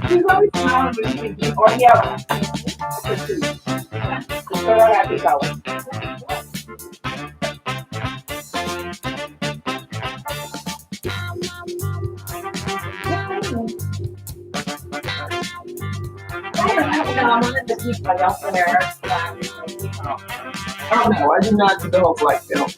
He's always smiling when you think, or yelling. So I have to go. I wanted to keep my else there. I don't know. I did not do the whole flight film.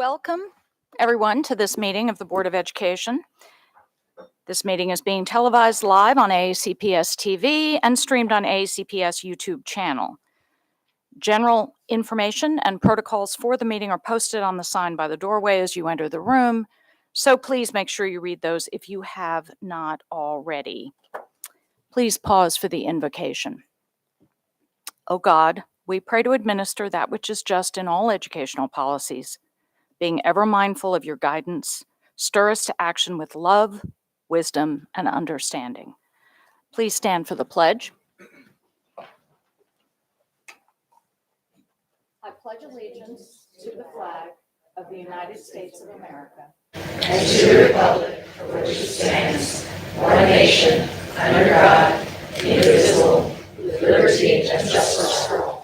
Welcome, everyone, to this meeting of the Board of Education. This meeting is being televised live on AACPS TV and streamed on AACPS YouTube channel. General information and protocols for the meeting are posted on the sign by the doorway as you enter the room, so please make sure you read those if you have not already. Please pause for the invocation. O God, we pray to administer that which is just in all educational policies. Being ever mindful of your guidance, stir us to action with love, wisdom, and understanding. Please stand for the pledge. I pledge allegiance to the flag of the United States of America and to the republic for which it stands, one nation, under God, indivisible, with liberty and justice for all.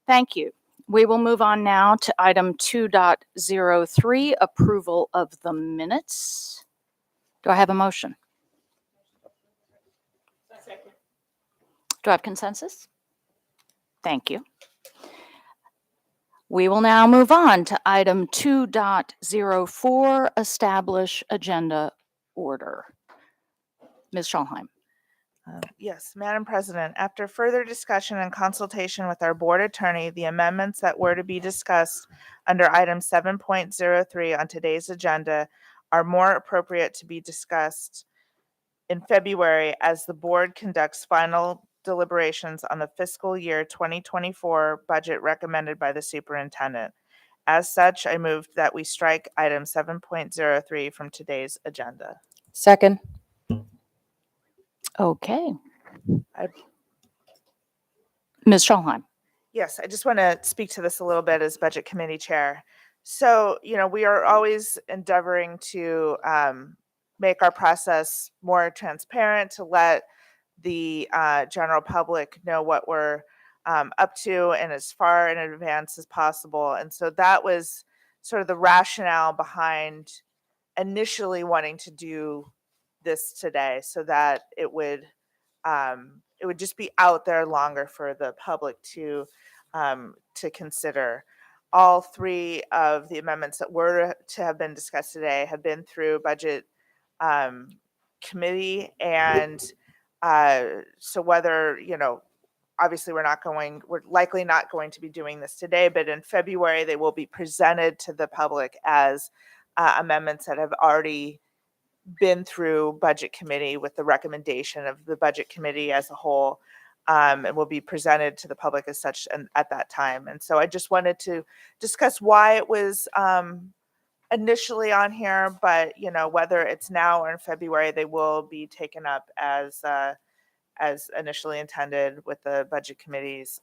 Thank you. We will move on now to item 2.03, approval of the minutes. Do I have a motion? Do I have consensus? Thank you. We will now move on to item 2.04, establish agenda order. Ms. Schalheim. Yes, Madam President, after further discussion and consultation with our board attorney, the amendments that were to be discussed under item 7.03 on today's agenda are more appropriate to be discussed in February as the board conducts final deliberations on the fiscal year 2024 budget recommended by the superintendent. As such, I moved that we strike item 7.03 from today's agenda. Second. Okay. I- Ms. Schalheim. Yes, I just want to speak to this a little bit as budget committee chair. So, we are always endeavoring to make our process more transparent, to let the general public know what we're up to and as far in advance as possible. And so that was sort of the rationale behind initially wanting to do this today, so that it would just be out there longer for the public to consider. All three of the amendments that were to have been discussed today have been through budget committee, and so whether obviously we're likely not going to be doing this today, but in February they will be presented to the public as amendments that have already been through budget committee with the recommendation of the budget committee as a whole, and will be presented to the public as such and at that time. And so I just wanted to discuss why it was initially on here, but whether it's now or in February, they will be taken up as initially intended with the budget committee's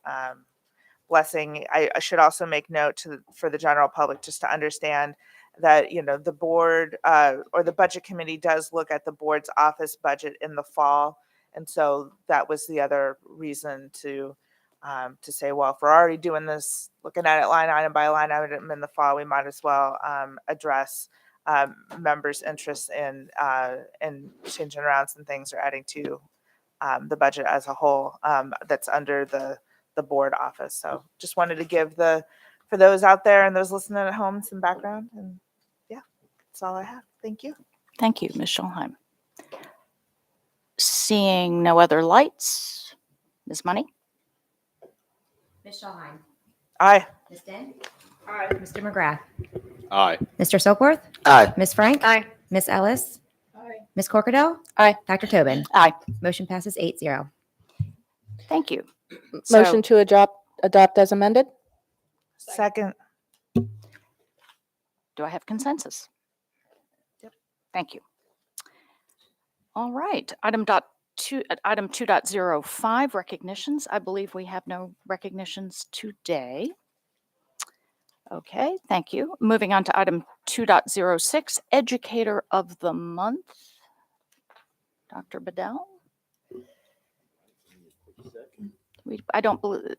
blessing. I should also make note for the general public just to understand that the board or the budget committee does look at the board's office budget in the fall, and so that was the other reason to say, well, if we're already doing this, looking at it line item by line item in the fall, we might as well address members' interests in changing around some things or adding to the budget as a whole that's under the board office. So just wanted to give for those out there and those listening at home some background, and yeah, that's all I have. Thank you. Thank you, Ms. Schalheim. Seeing no other lights, Ms. Money? Ms. Schalheim. Aye. Ms. Dent. Aye. Mr. McGrath. Aye. Mr. Soapworth. Aye. Ms. Frank. Aye. Ms. Ellis. Aye. Ms. Corkadell. Aye. Dr. Tobin. Aye. Motion passes 8-0. Thank you. Motion to adopt as amended? Second. Do I have consensus? Yep. Thank you. All right. Item 2.05, recognitions. I believe we have no recognitions today. Okay, thank you. Moving on to item 2.06, Educator of the Month. Dr. Bedell? I don't believe,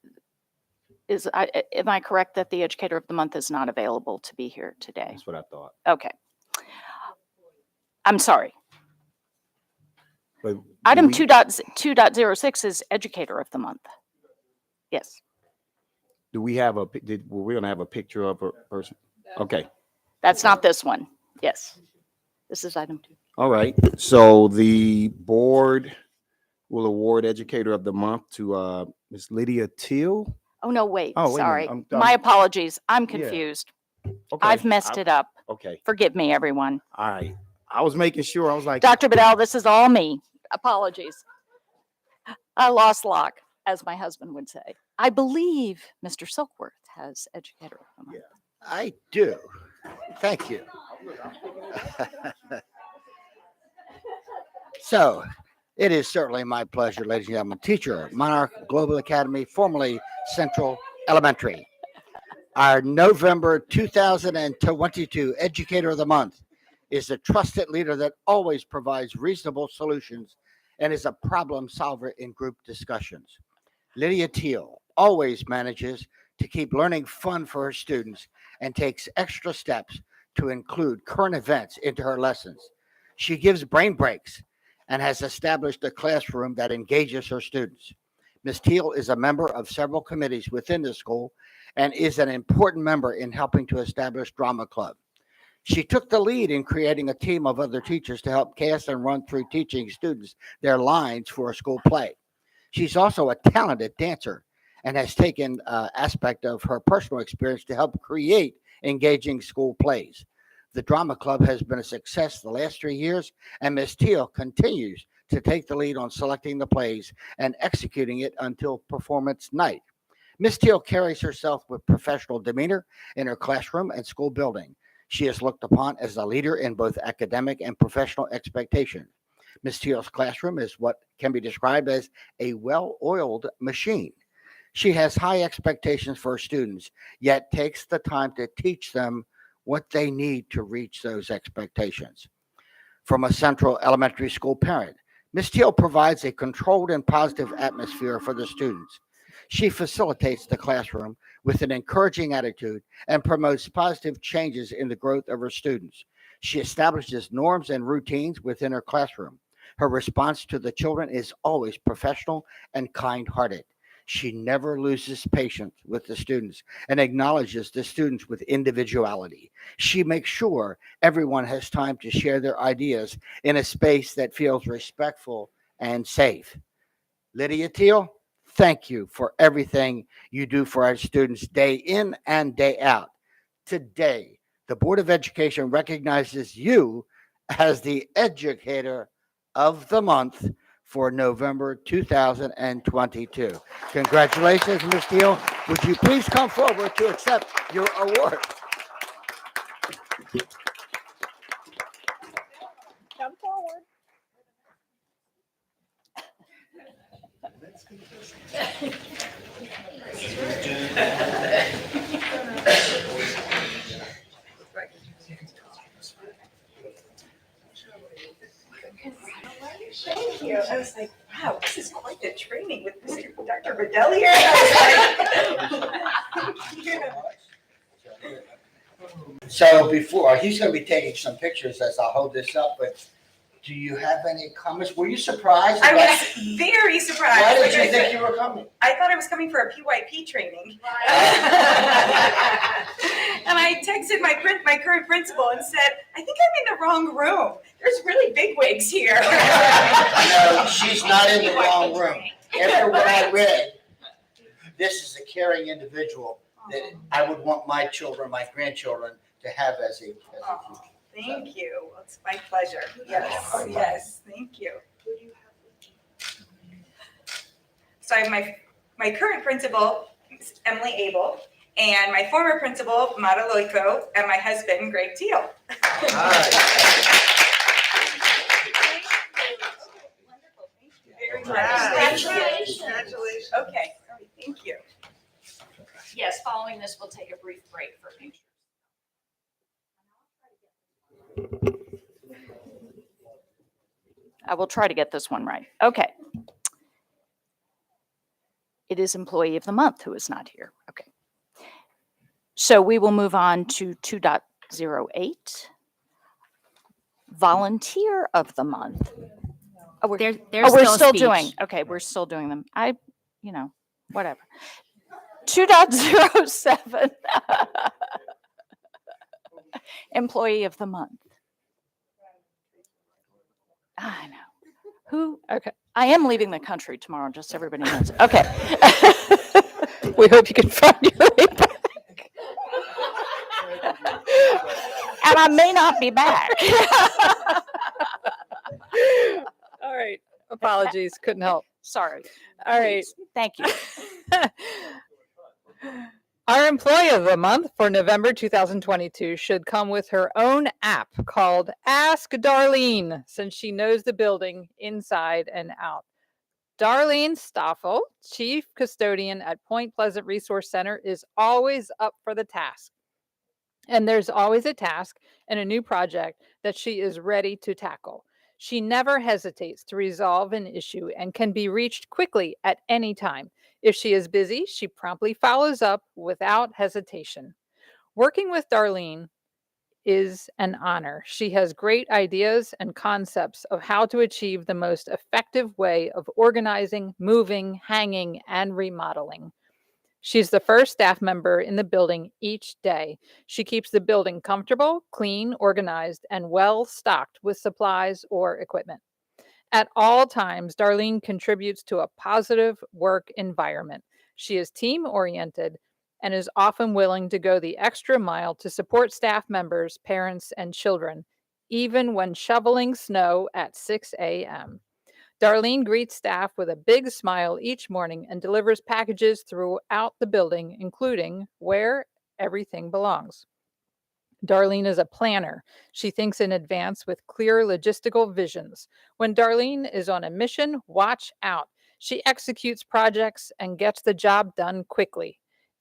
am I correct that the Educator of the Month is not available to be here today? That's what I thought. Okay. I'm sorry. But Item we- 2.06 is Educator of the Month. Yes, Do we have we're going to have a picture of a person? Okay. that's not this one. Yes. This is item 2. All right. So the board will award Educator of the Month to Miss Lydia Teal. Oh, no, wait, Oh, wait a sorry. minute. My apologies. I'm Yeah. confused. Okay. I've messed it up. Okay. Forgive me, everyone. All right. I was making sure. I was like, Dr. Bedell, this is all me. Apologies. I lost lock, as my husband would say. I believe Mr. Silkworth has Educator of the Month. Yeah. I do. Thank you. So, it is certainly my pleasure, ladies and gentlemen. Teacher, Monarch Global Academy, formerly Central Elementary. Our November 2022 Educator of the Month is a trusted leader that always provides reasonable solutions and is a problem solver in group discussions. Lydia Teal always manages to keep learning fun for her students and takes extra steps to include current events into her lessons. She gives brain breaks and has established a classroom that engages her students. Ms. Teal is a member of several committees within the school and is an important member in helping to establish Drama Club. She took the lead in creating a team of other teachers to help cast and run through teaching students their lines for a school play. She's also a talented dancer and has taken aspect of her personal experience to help create engaging school plays. The Drama Club has been a success the last 3 years, and Ms. Teal continues to take the lead on selecting the plays and executing it until performance night. Ms. Teal carries herself with professional demeanor in her classroom and school building. She is looked upon as a leader in both academic and professional expectations. Ms. Teal's classroom is what can be described as a well-oiled machine. She has high expectations for her students, yet takes the time to teach them what they need to reach those expectations. From a Central Elementary School parent, Ms. Teal provides a controlled and positive atmosphere for the students. She facilitates the classroom with an encouraging attitude and promotes positive changes in the growth of her students. She establishes norms and routines within her classroom. Her response to the children is always professional and kind-hearted. She never loses patience with the students and acknowledges the students with individuality. She makes sure everyone has time to share their ideas in a space that feels respectful and safe. Lydia Teal, thank you for everything you do for our students day in and day out. Today, the Board of Education recognizes you as the Educator of the Month for November 2022. Congratulations, Ms. Teal. Would you please come forward to accept your award? Come forward. Thank you. I was like, wow, this is quite the training with Dr. Bedell here. I was like, So before, he's going to be taking some pictures as I hold this up, but do you have any comments? Were you surprised? I about- was very surprised. Why did Like you I think said, you were coming? I thought I was coming for a PYP training. And I texted my current principal and said, I think I'm in the wrong room. There's really big wigs here. No, she's not in the wrong room. After what I read, this is a caring individual that I would want my children, my grandchildren to have as a teacher. Thank you. It's my pleasure. Yes, yes, thank you. So I have my current principal, Emily Abel, and my former principal, Mara Loico, and my husband, Greg Teal. Very much. Congratulations. Congratulations. Okay, all right, thank you. Yes, following this, we'll take a brief break for pictures. I will try to get this one right. Okay. It is Employee of the Month who is not here. Okay. So we will move on to 2.08. Volunteer of the Month. Oh, we're There's we're still a still speech. doing. Okay, we're still doing them. whatever. 2.07, Employee of the Month. I know. Who? Okay. I am leaving the country tomorrow, just so everybody knows. Okay. We hope you can find your way back. And I may not be back. All right. Apologies. Couldn't help. Sorry. All right. Please. Thank you. Our Employee of the Month for November 2022 should come with her own app called Ask Darlene, since she knows the building inside and out. Darlene Stoffel, Chief Custodian at Point Pleasant Resource Center, is always up for the task. And there's always a task and a new project that she is ready to tackle. She never hesitates to resolve an issue and can be reached quickly at any time. If she is busy, she promptly follows up without hesitation. Working with Darlene is an honor. She has great ideas and concepts of how to achieve the most effective way of organizing, moving, hanging, and remodeling. She's the first staff member in the building each day. She keeps the building comfortable, clean, organized, and well stocked with supplies or equipment. At all times, Darlene contributes to a positive work environment. She is team-oriented and is often willing to go the extra mile to support staff members, parents, and children, even when shoveling snow at 6 a.m. Darlene greets staff with a big smile each morning and delivers packages throughout the building, including where everything belongs. Darlene is a planner. She thinks in advance with clear logistical visions. When Darlene is on a mission, watch out. She executes projects and gets the job done quickly.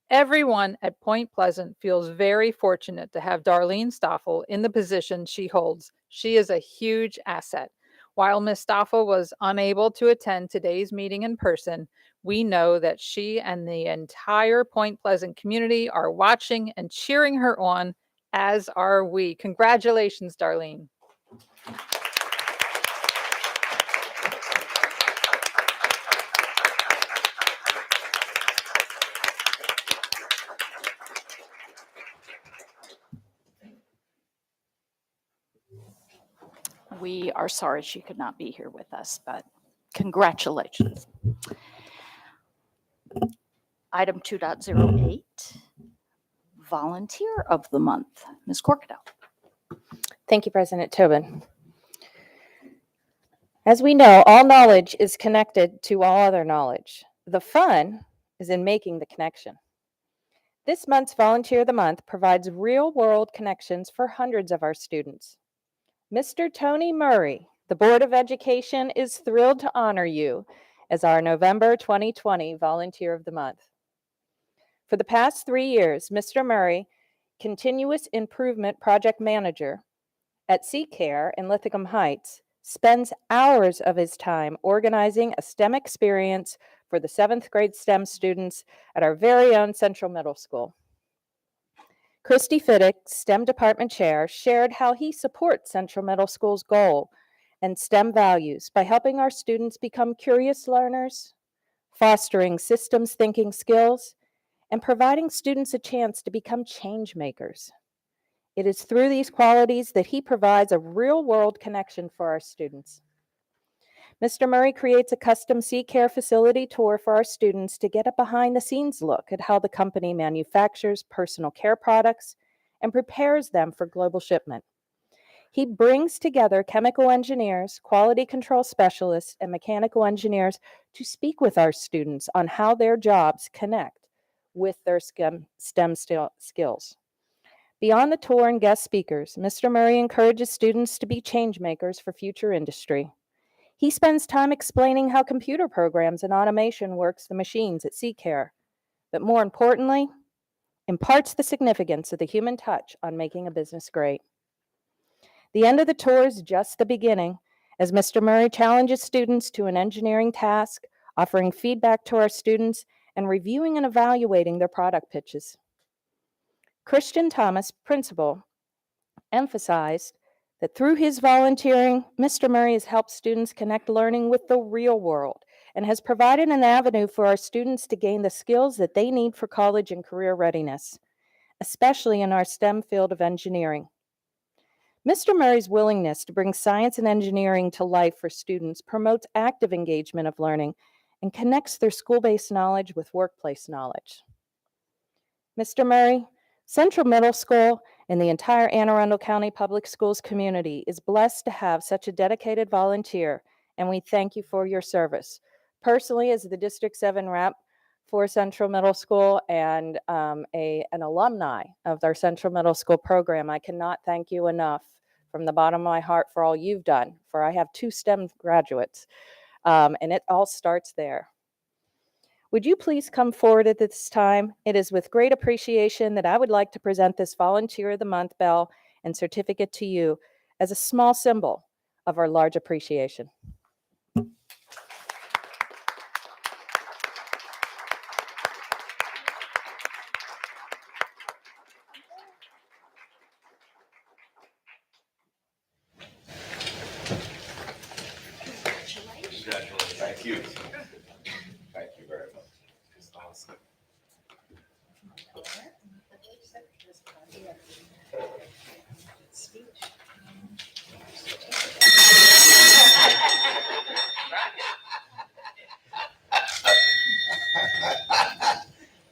Everyone at Point Pleasant feels very fortunate to have Darlene Stoffel in the position she holds. She is a huge asset. While Ms. Stoffel was unable to attend today's meeting in person, we know that she and the entire Point Pleasant community are watching and cheering her on, as are we. Congratulations, Darlene. We are sorry she could not be here with us, but congratulations. Item 2.08, Volunteer of the Month. Ms. Corkadell. Thank you, President Tobin. As we know, all knowledge is connected to all other knowledge. The fun is in making the connection. This month's Volunteer of the Month provides real-world connections for hundreds of our students. Mr. Tony Murray, the Board of Education is thrilled to honor you as our November 2020 Volunteer of the Month. For the past 3 years, Mr. Murray, Continuous Improvement Project Manager at CCARE in Linthicum Heights, spends hours of his time organizing a STEM experience for the 7th grade STEM students at our very own Central Middle School. Christy Fiddick, STEM Department Chair, shared how he supports Central Middle School's goal and STEM values by helping our students become curious learners, fostering systems thinking skills, and providing students a chance to become change makers. It is through these qualities that he provides a real-world connection for our students. Mr. Murray creates a custom CCARE facility tour for our students to get a behind-the-scenes look at how the company manufactures personal care products and prepares them for global shipment. He brings together chemical engineers, quality control specialists, and mechanical engineers to speak with our students on how their jobs connect with their STEM skills. Beyond the tour and guest speakers, Mr. Murray encourages students to be change makers for future industry. He spends time explaining how computer programs and automation works the machines at CCARE, but more importantly, imparts the significance of the human touch on making a business great. The end of the tour is just the beginning, as Mr. Murray challenges students to an engineering task, offering feedback to our students, and reviewing and evaluating their product pitches. Christian Thomas, principal, emphasized that through his volunteering, Mr. Murray has helped students connect learning with the real world and has provided an avenue for our students to gain the skills that they need for college and career readiness, especially in our STEM field of engineering. Mr. Murray's willingness to bring science and engineering to life for students promotes active engagement of learning and connects their school-based knowledge with workplace knowledge. Mr. Murray, Central Middle School and the entire Anne Arundel County Public Schools community is blessed to have such a dedicated volunteer, and we thank you for your service. Personally, as the District 7 rep for Central Middle School and an alumni of our Central Middle School program, I cannot thank you enough from the bottom of my heart for all you've done, for I have 2 STEM graduates, and it all starts there. Would you please come forward at this time? It is with great appreciation that I would like to present this Volunteer of the Month bell and certificate to you as a small symbol of our large appreciation. Congratulations. Thank you. Thank you very much. It's awesome.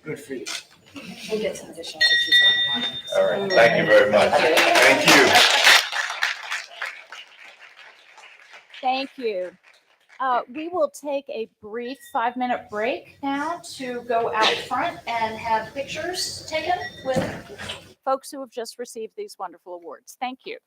Good for you. We'll get some additional pictures. All right. Thank you very much. Thank you. Thank you. We will take a brief 5-minute break now to go out front and have pictures taken with folks who have just received these wonderful awards. Thank you.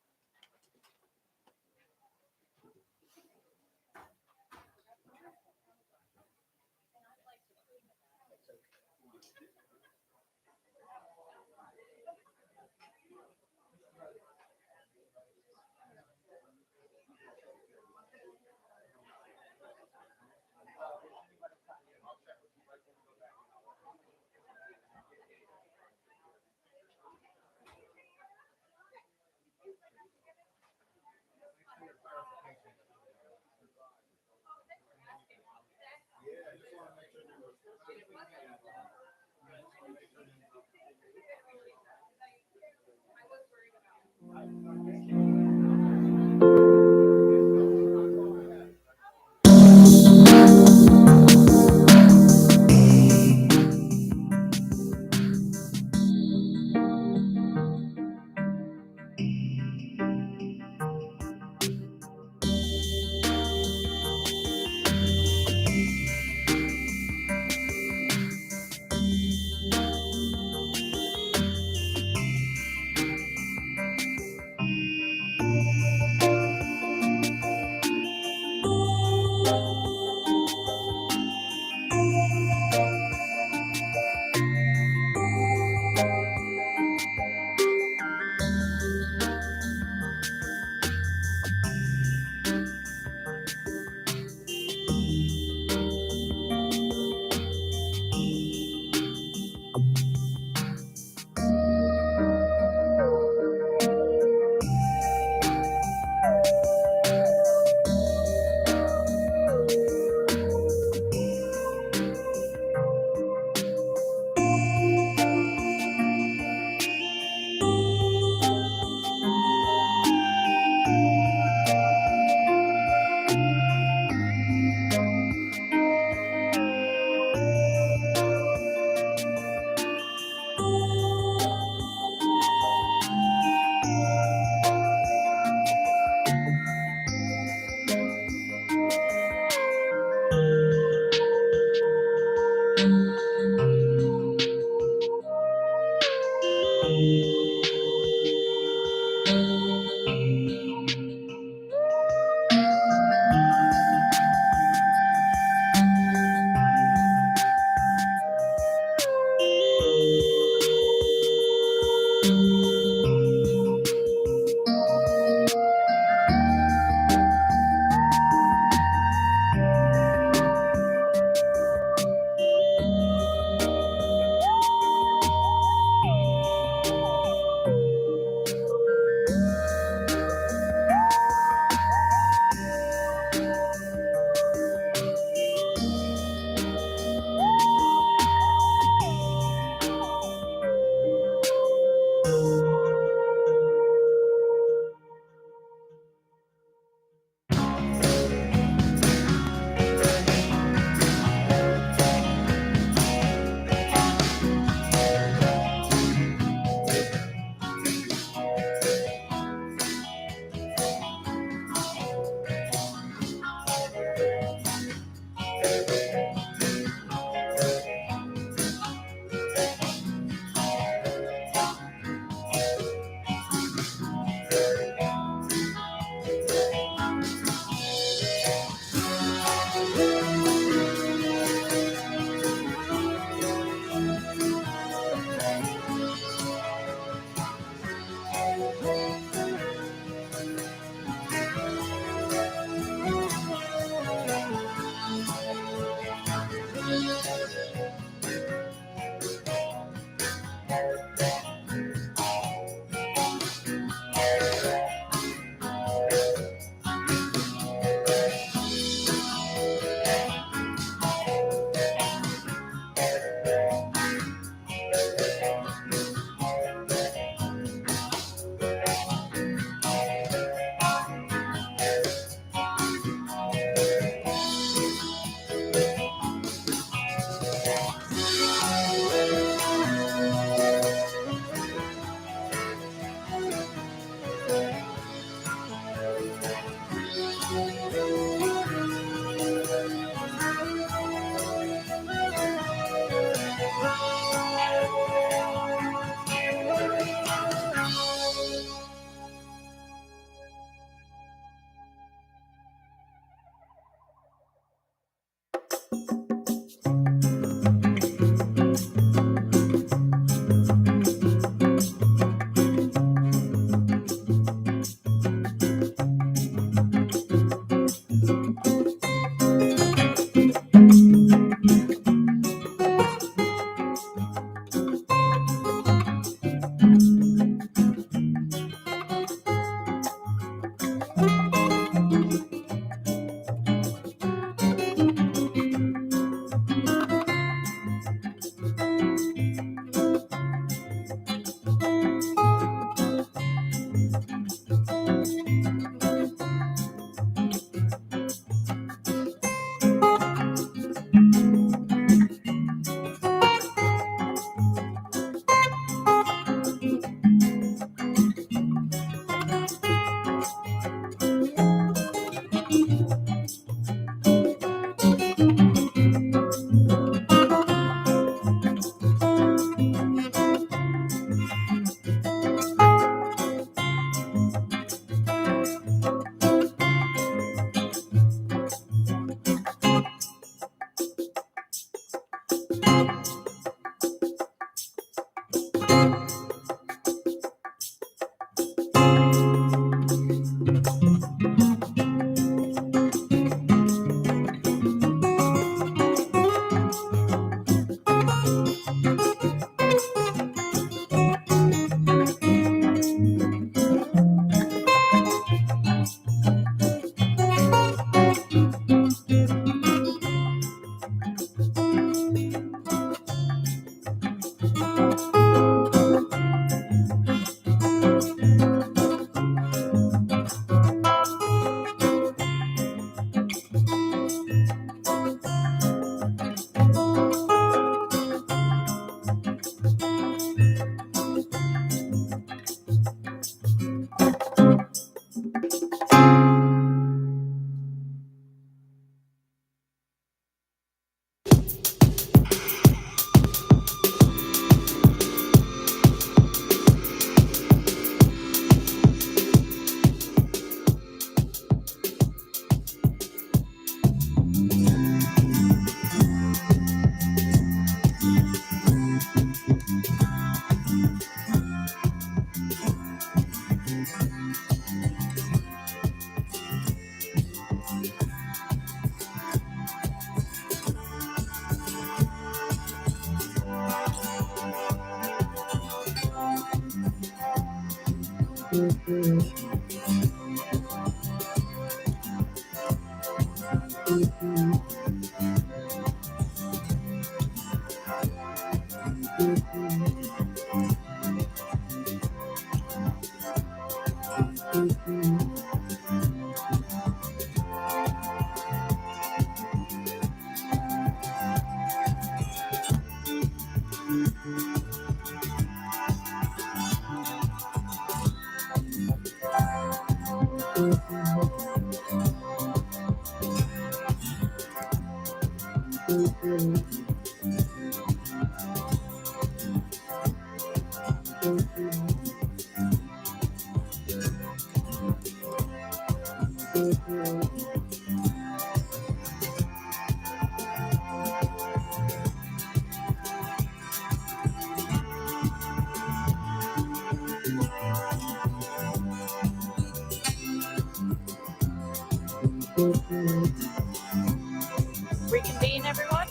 Reconvene, everyone.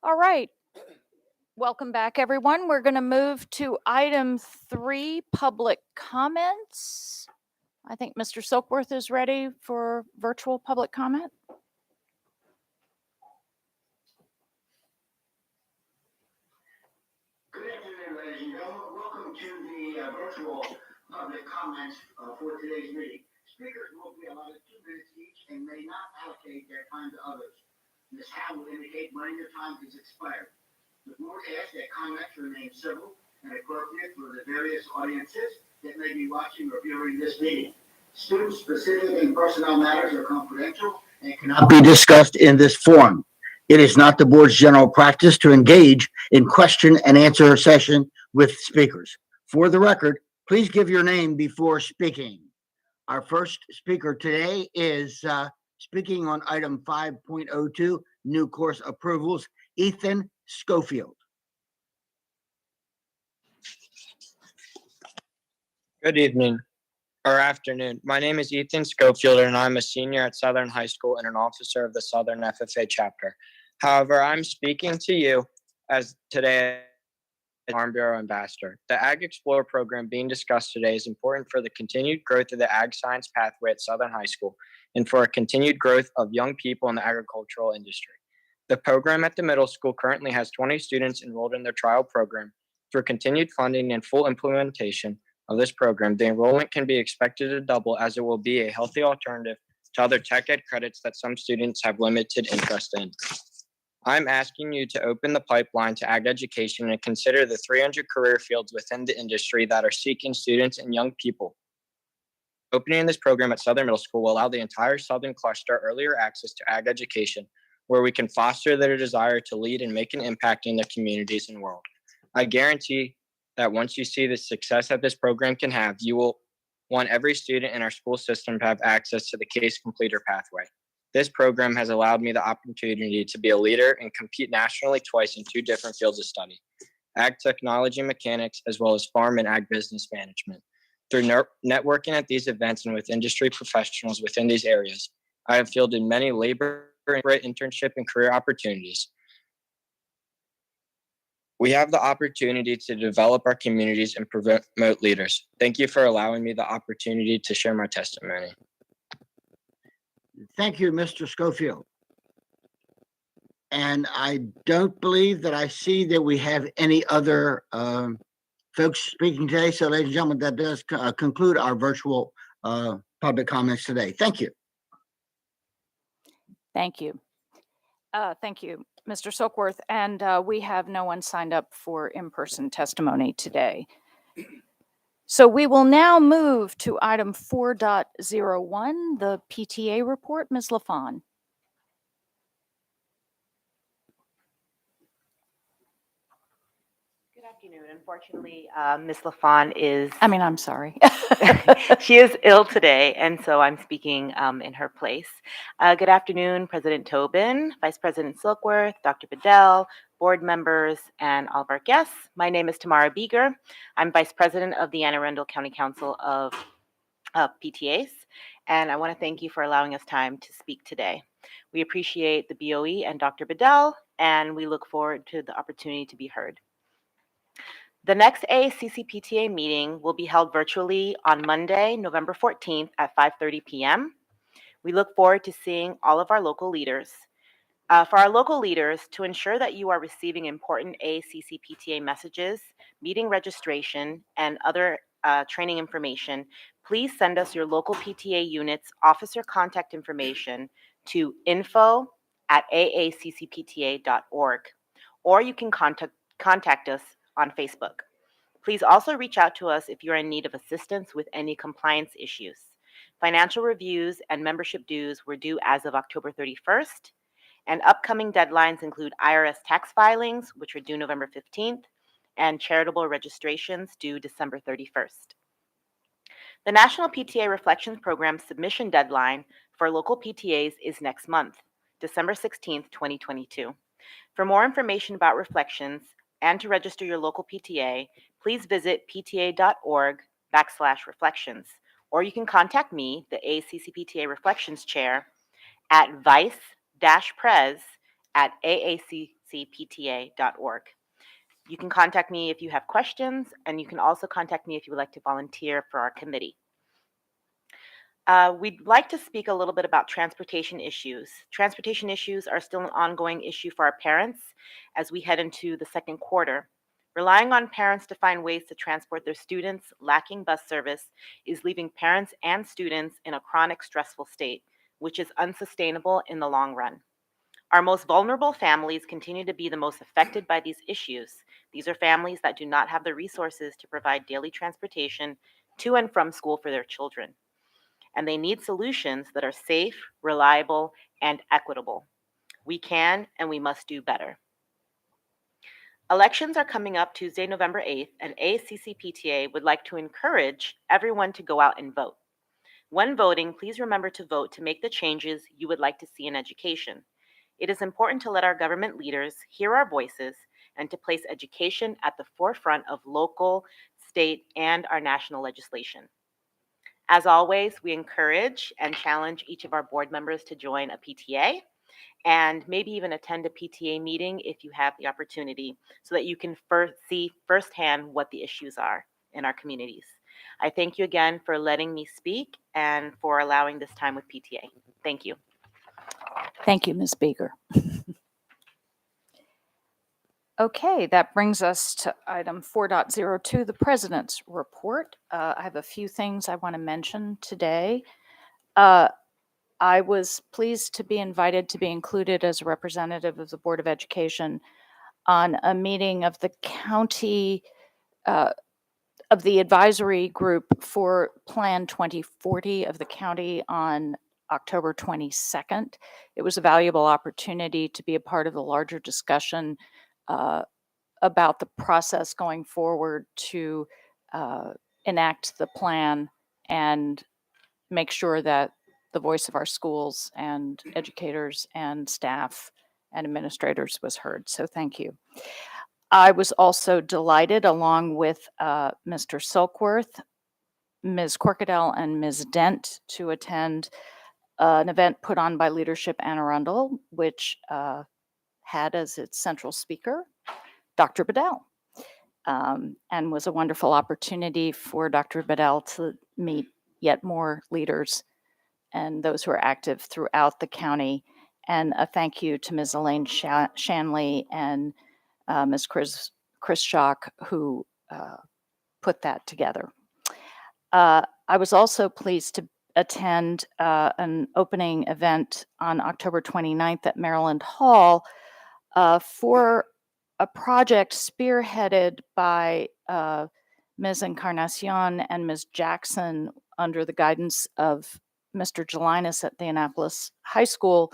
All right. Welcome back, everyone. We're going to move to item 3, public comments. I think Mr. Silkworth is ready for virtual public comment. Good afternoon, ladies and gentlemen. Welcome to the virtual public comments for today's meeting. Speakers will be allotted 2 minutes each and may not allocate their time to others. Ms. Howe will indicate when your time has expired. The board asks that comments remain civil and appropriate for the various audiences that may be watching or viewing this meeting. Student-specific and personnel matters are confidential and cannot be discussed in this forum. It is not the board's general practice to engage in question and answer session with speakers. For the record, please give your name before speaking. Our first speaker today is speaking on item 5.02, new course approvals, Ethan Schofield. Good evening or afternoon. My name is Ethan Schofield and I'm a senior at Southern High School and an officer of the Southern FFA chapter. However, I'm speaking to you as today as Farm Bureau Ambassador. The Ag Explorer program being discussed today is important for the continued growth of the Ag Science pathway at Southern High School and for a continued growth of young people in the agricultural industry. The program at the middle school currently has 20 students enrolled in their trial program. Through continued funding and full implementation of this program, the enrollment can be expected to double as it will be a healthy alternative to other tech ed credits that some students have limited interest in. I'm asking you to open the pipeline to ag education and consider the 300 career fields within the industry that are seeking students and young people. Opening this program at Southern Middle School will allow the entire Southern cluster earlier access to ag education, where we can foster their desire to lead and make an impact in their communities and world. I guarantee that once you see the success that this program can have, you will want every student in our school system to have access to the case completer pathway. This program has allowed me the opportunity to be a leader and compete nationally twice in 2 different fields of study, ag technology and mechanics, as well as farm and ag business management. Through networking at these events and with industry professionals within these areas, I have fielded many labor, internship, and career opportunities. We have the opportunity to develop our communities and promote leaders. Thank you for allowing me the opportunity to share my testimony. Thank you, Mr. Schofield. And I don't believe that I see that we have any other folks speaking today. So, ladies and gentlemen, that does conclude our virtual public comments today. Thank you. Thank you. Thank you, Mr. Silkworth. And we have no one signed up for in-person testimony today. So we will now move to item 4.01, the PTA report. Ms. LaFawn. Good afternoon. Unfortunately, Ms. LaFawn is... I'm sorry. She is ill today, and so I'm speaking in her place. Good afternoon, President Tobin, Vice President Silkworth, Dr. Bedell, board members, and all of our guests. My name is Tamara Beeger. I'm Vice President of the Anne Arundel County Council of PTAs, and I want to thank you for allowing us time to speak today. We appreciate the BOE and Dr. Bedell, and we look forward to the opportunity to be heard. The next AACC-PTA meeting will be held virtually on Monday, November 14th at 5:30 p.m. We look forward to seeing all of our local leaders. For our local leaders, to ensure that you are receiving important AACC-PTA messages, meeting registration, and other training information, please send us your local PTA unit's officer contact information to info@aaccpta.org, or you can contact us on Facebook. Please also reach out to us if you're in need of assistance with any compliance issues. Financial reviews and membership dues were due as of October 31st, and upcoming deadlines include IRS tax filings, which are due November 15th, and charitable registrations due December 31st. The National PTA Reflections Program submission deadline for local PTAs is next month, December 16th, 2022. For more information about Reflections and to register your local PTA, please visit pta.org/reflections, or you can contact me, the AACC PTA Reflections Chair, at vice-pres@aaccpta.org. accpta.org. You can contact me if you have questions, and you can also contact me if you would like to volunteer for our committee. We'd like to speak a little bit about transportation issues. Transportation issues are still an ongoing issue for our parents as we head into the second quarter. Relying on parents to find ways to transport their students lacking bus service is leaving parents and students in a chronic stressful state, which is unsustainable in the long run. Our most vulnerable families continue to be the most affected by these issues. These are families that do not have the resources to provide daily transportation to and from school for their children. And they need solutions that are safe, reliable, and equitable. We can and we must do better. Elections are coming up Tuesday, November 8th, and ACCPTA would like to encourage everyone to go out and vote. When voting, please remember to vote to make the changes you would like to see in education. It is important to let our government leaders hear our voices and to place education at the forefront of local, state, and our national legislation. As always, we encourage and challenge each of our board members to join a PTA and maybe even attend a PTA meeting if you have the opportunity so that you can see firsthand what the issues are in our communities. I thank you again for letting me speak and for allowing this time with PTA. Thank you. Thank you, Ms. Beeger. Okay, that brings us to item 4.02, the President's Report. I have a few things I want to mention today. I was pleased to be invited to be included as a representative of the Board of Education on a meeting of the county, of the advisory group for Plan 2040 of the county on October 22nd. It was a valuable opportunity to be a part of the larger discussion about the process going forward to enact the plan and make sure that the voice of our schools and educators and staff and administrators was heard. So thank you. I was also delighted, along with Mr. Silkworth, Ms. Corkadell, and Ms. Dent, to attend an event put on by Leadership Anne Arundel, which had as its central speaker Dr. Bedell, and was a wonderful opportunity for Dr. Bedell to meet yet more leaders and those who are active throughout the county. And a thank you to Ms. Elaine Shanley and Ms. Chris Schock, who put that together. I was also pleased to attend an opening event on October 29th at Maryland Hall for a project spearheaded by Ms. Encarnacion and Ms. Jackson under the guidance of Mr. Gelinas at the Annapolis High School,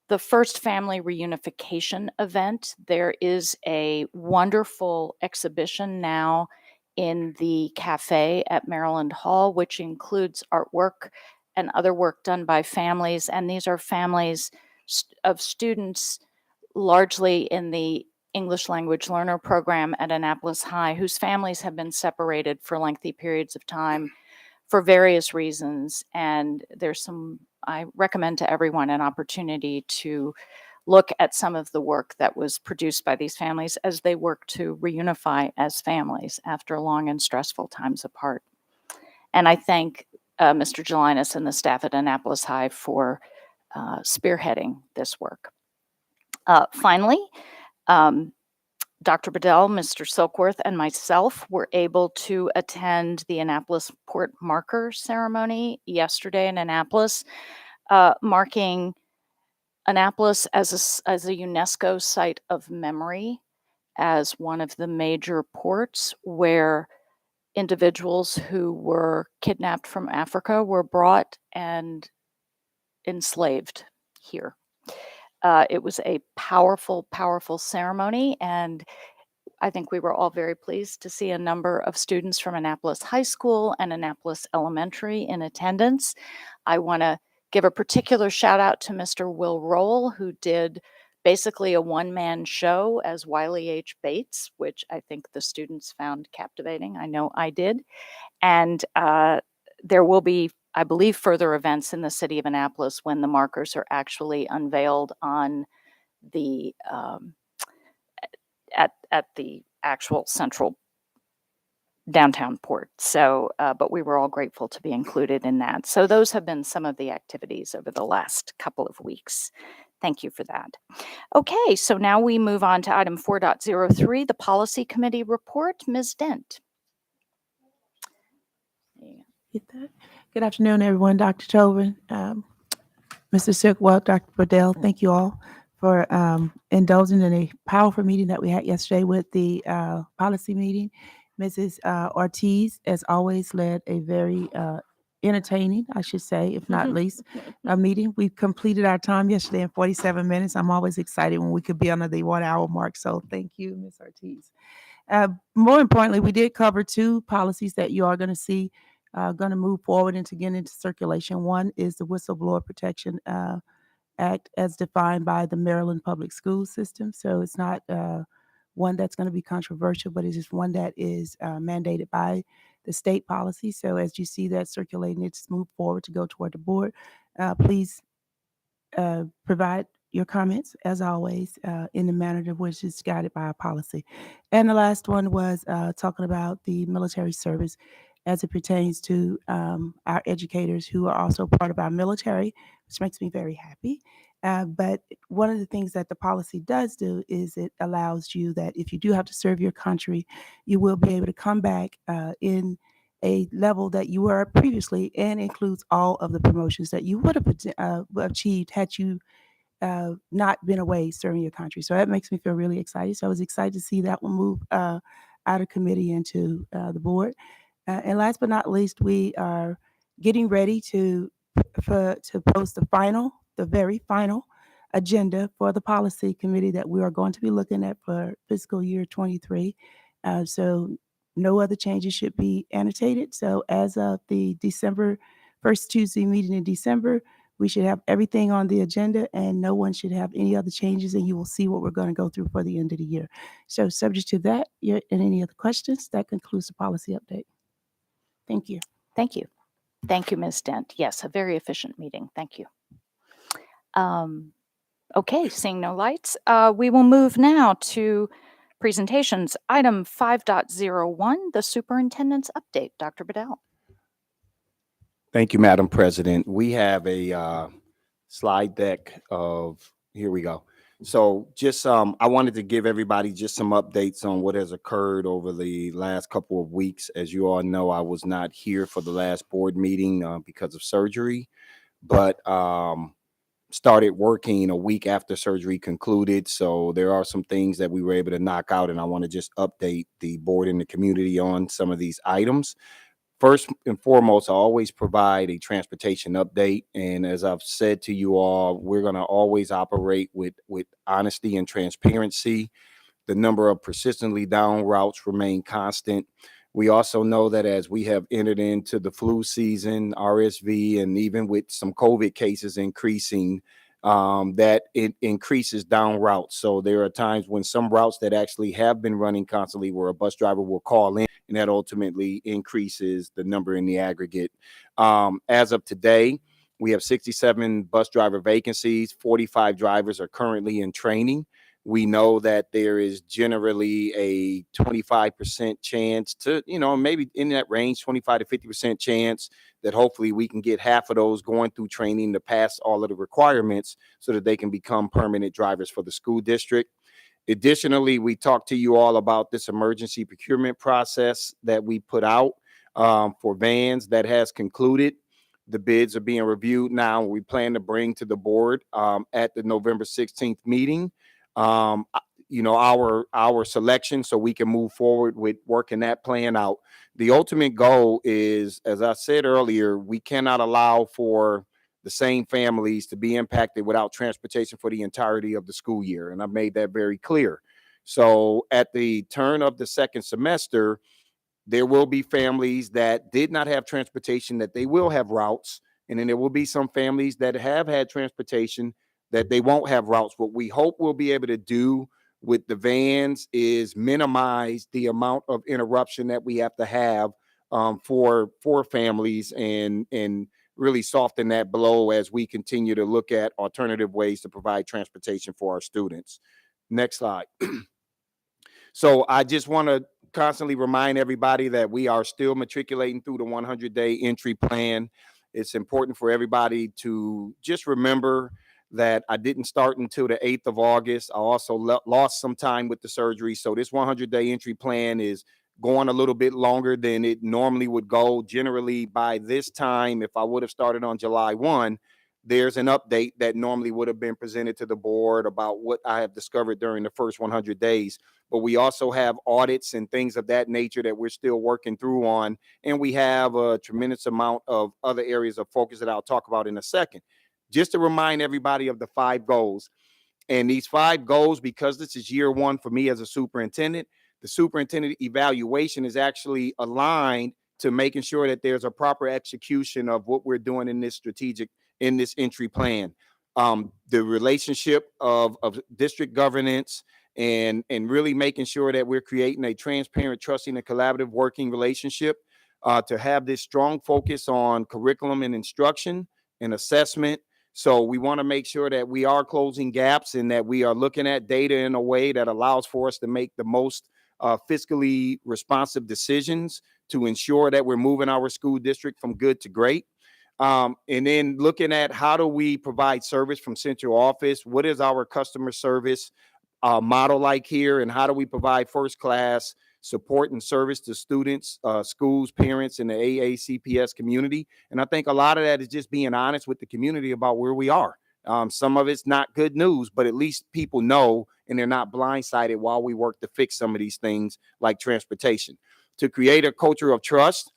the first family reunification event. There is a wonderful exhibition now in the cafe at Maryland Hall, which includes artwork and other work done by families. And these are families of students largely in the English language learner program at Annapolis High, whose families have been separated for lengthy periods of time for various reasons. And I recommend to everyone an opportunity to look at some of the work that was produced by these families as they work to reunify as families after long and stressful times apart. And I thank Mr. Gelinas and the staff at Annapolis High for spearheading this work. Finally, Dr. Bedell, Mr. Silkworth, and myself were able to attend the Annapolis Port Marker ceremony yesterday in Annapolis, marking Annapolis as a UNESCO site of memory, as one of the major ports where individuals who were kidnapped from Africa were brought and enslaved here. It was a powerful, powerful ceremony, and I think we were all very pleased to see a number of students from Annapolis High School and Annapolis Elementary in attendance. I want to give a particular shout out to Mr. Will Roll, who did basically a one-man show as Wiley H. Bates, which I think the students found captivating. I know I did. And there will be, I believe, further events in the city of Annapolis when the markers are actually unveiled on the at the actual central downtown port. So, but we were all grateful to be included in that. So those have been some of the activities over the last couple of weeks. Thank you for that. Okay, so now we move on to item 4.03, the Policy Committee report. Ms. Dent. Get that. Good afternoon, everyone. Dr. Tobin, Mr. Silkwell, Dr. Bedell, thank you all for indulging in a powerful meeting that we had yesterday with the policy meeting. Mrs. Ortiz, as always, led a very entertaining, I should say, if not least, a meeting. We completed our time yesterday in 47 minutes. I'm always excited when we could be under the 1 hour mark. So thank you, Ms. Ortiz. More importantly, we did cover 2 policies that you are going to see going to move forward and to get into circulation. One is the Whistleblower Protection Act as defined by the Maryland Public School System. So it's not one that's going to be controversial, but it's just one that is mandated by the state policy. So as you see that circulating, it's moved forward to go toward the board. Please provide your comments, as always, in the manner in which is guided by our policy. And the last one was talking about the military service as it pertains to our educators who are also part of our military, which makes me very happy. But one of the things that the policy does do is it allows you that if you do have to serve your country, you will be able to come back in a level that you were previously, and includes all of the promotions that you would have achieved had you not been away serving your country. So that makes me feel really excited. So I was excited to see that one move out of committee into the board. And last but not least, we are getting ready to post the very final agenda for the policy committee that we are going to be looking at for fiscal year 23. So no other changes should be annotated. So as of the first Tuesday meeting in December, we should have everything on the agenda and no one should have any other changes, and you will see what we're going to go through for the end of the year. So subject to that and any other questions, that concludes the policy update. Thank you. Thank you. Thank you, Ms. Dent. Yes, a very efficient meeting. Thank you. Okay, seeing no lights, we will move now to presentations. Item 5.01, the superintendent's update. Dr. Bedell. Thank you, Madam President. We have a slide deck of, here we go. So just, I wanted to give everybody just some updates on what has occurred over the last couple of weeks. As you all know, I was not here for the last board meeting because of surgery, but started working a week after surgery concluded. So there are some things that we were able to knock out, and I want to just update the board and the community on some of these items. First and foremost, I always provide a transportation update. And as I've said to you all, we're going to always operate with honesty and transparency. The number of persistently down routes remain constant. We also know that as we have entered into the flu season, RSV, and even with some COVID cases increasing, that it increases down routes. So there are times when some routes that actually have been running constantly where a bus driver will call in, and that ultimately increases the number in the aggregate. As of today, we have 67 bus driver vacancies. 45 drivers are currently in training. We know that there is generally a 25% chance to, maybe in that range, 25 to 50% chance that hopefully we can get half of those going through training to pass all of the requirements so that they can become permanent drivers for the school district. Additionally, we talked to you all about this emergency procurement process that we put out for vans that has concluded. The bids are being reviewed now. We plan to bring to the board at the November 16th meeting, our selection so we can move forward with working that plan out. The ultimate goal is, as I said earlier, we cannot allow for the same families to be impacted without transportation for the entirety of the school year. And I've made that very clear. So at the turn of the second semester, there will be families that did not have transportation that they will have routes. And then there will be some families that have had transportation that they won't have routes. What we hope we'll be able to do with the vans is minimize the amount of interruption that we have to have for families and really soften that blow as we continue to look at alternative ways to provide transportation for our students. Next slide. So I just want to constantly remind everybody that we are still matriculating through the 100-day entry plan. It's important for everybody to just remember that I didn't start until the 8th of August. I also lost some time with the surgery. So this 100-day entry plan is going a little bit longer than it normally would go. Generally, by this time, if I would have started on July 1, there's an update that normally would have been presented to the board about what I have discovered during the first 100 days. But we also have audits and things of that nature that we're still working through on. And we have a tremendous amount of other areas of focus that I'll talk about in a second. Just to remind everybody of the 5 goals. And these 5 goals, because this is year 1 for me as a superintendent, the superintendent evaluation is actually aligned to making sure that there's a proper execution of what we're doing in this entry plan. The relationship of district governance and really making sure that we're creating a transparent, trusting, and collaborative working relationship to have this strong focus on curriculum and instruction and assessment. So we want to make sure that we are closing gaps and that we are looking at data in a way that allows for us to make the most fiscally responsive decisions to ensure that we're moving our school district from good to great. And then looking at how do we provide service from central office? What is our customer service model like here? And how do we provide first class support and service to students, schools, parents, and the AACPS community? And I think a lot of that is just being honest with the community about where we are. Some of it's not good news, but at least people know and they're not blindsided while we work to fix some of these things like transportation. To create a culture of trust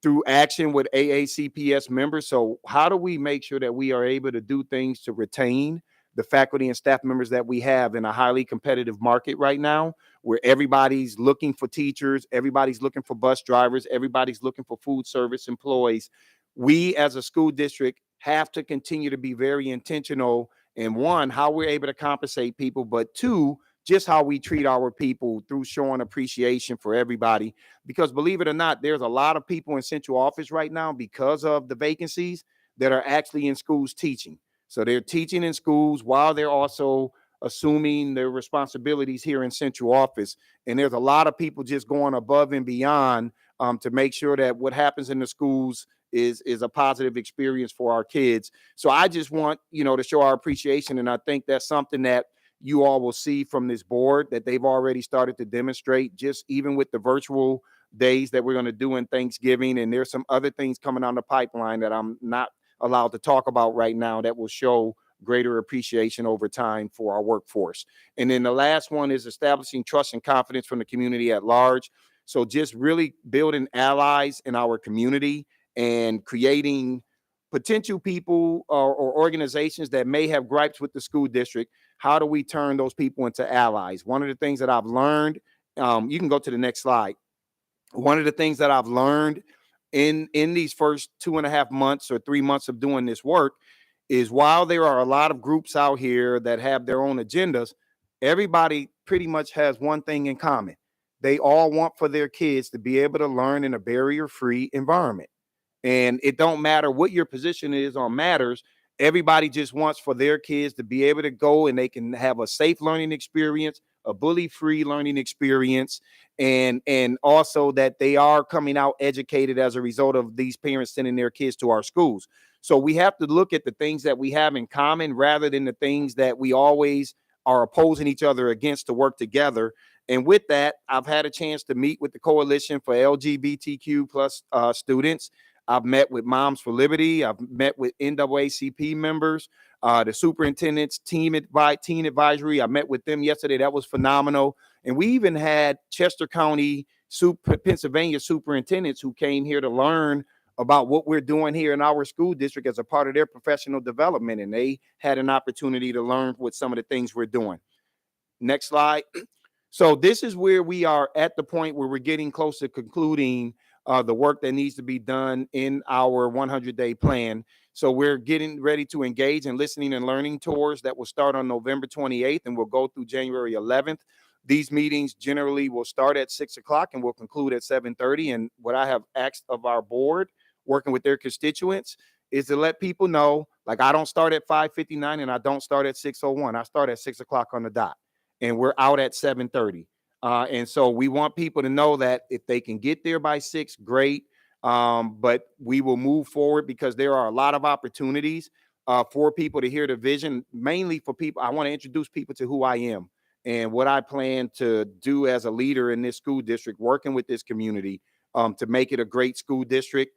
through action with AACPS members. So how do we make sure that we are able to do things to retain the faculty and staff members that we have in a highly competitive market right now, where everybody's looking for teachers, everybody's looking for bus drivers, everybody's looking for food service employees? We as a school district have to continue to be very intentional in, 1, how we're able to compensate people, but 2, just how we treat our people through showing appreciation for everybody. Because believe it or not, there's a lot of people in central office right now because of the vacancies that are actually in schools teaching. So they're teaching in schools while they're also assuming their responsibilities here in central office. And there's a lot of people just going above and beyond to make sure that what happens in the schools is a positive experience for our kids. So I just want, to show our appreciation. And I think that's something that you all will see from this board that they've already started to demonstrate, just even with the virtual days that we're going to do in Thanksgiving. And there's some other things coming on the pipeline that I'm not allowed to talk about right now that will show greater appreciation over time for our workforce. And then the last one is establishing trust and confidence from the community at large. So just really building allies in our community and creating potential people or organizations that may have gripes with the school district. How do we turn those people into allies? One of the things that I've learned, you can go to the next slide. One of the things that I've learned in these first 2.5 months or 3 months of doing this work is, while there are a lot of groups out here that have their own agendas, everybody pretty much has one thing in common. They all want for their kids to be able to learn in a barrier-free environment. And it don't matter what your position is on matters. Everybody just wants for their kids to be able to go and they can have a safe learning experience, a bully-free learning experience, and also that they are coming out educated as a result of these parents sending their kids to our schools. So we have to look at the things that we have in common rather than the things that we always are opposing each other against to work together. And with that, I've had a chance to meet with the Coalition for LGBTQ plus students. I've met with Moms for Liberty. I've met with NAACP members, the superintendent's teen advisory. I met with them yesterday. That was phenomenal. And we even had Chester County, Pennsylvania superintendents who came here to learn about what we're doing here in our school district as a part of their professional development. And they had an opportunity to learn what some of the things we're doing. Next slide. So this is where we are at the point where we're getting close to concluding the work that needs to be done in our 100-day plan. So we're getting ready to engage in listening and learning tours that will start on November 28th and will go through January 11th. These meetings generally will start at 6 o'clock and will conclude at 7:30. And what I have asked of our board, working with their constituents, is to let people know, like, I don't start at 5:59 and I don't start at 6:01. I start at 6 o'clock on the dot and we're out at 7:30. And so we want people to know that if they can get there by 6, great. But we will move forward because there are a lot of opportunities for people to hear the vision, mainly for people. I want to introduce people to who I am and what I plan to do as a leader in this school district, working with this community to make it a great school district.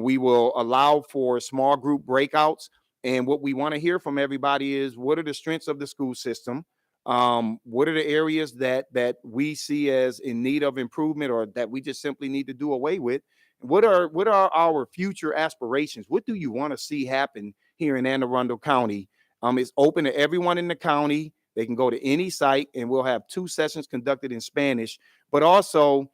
We will allow for small group breakouts. And what we want to hear from everybody is, what are the strengths of the school system? What are the areas that we see as in need of improvement or that we just simply need to do away with? What are our future aspirations? What do you want to see happen here in Anne Arundel County? It's open to everyone in the county. They can go to any site, and we'll have 2 sessions conducted in Spanish. But also,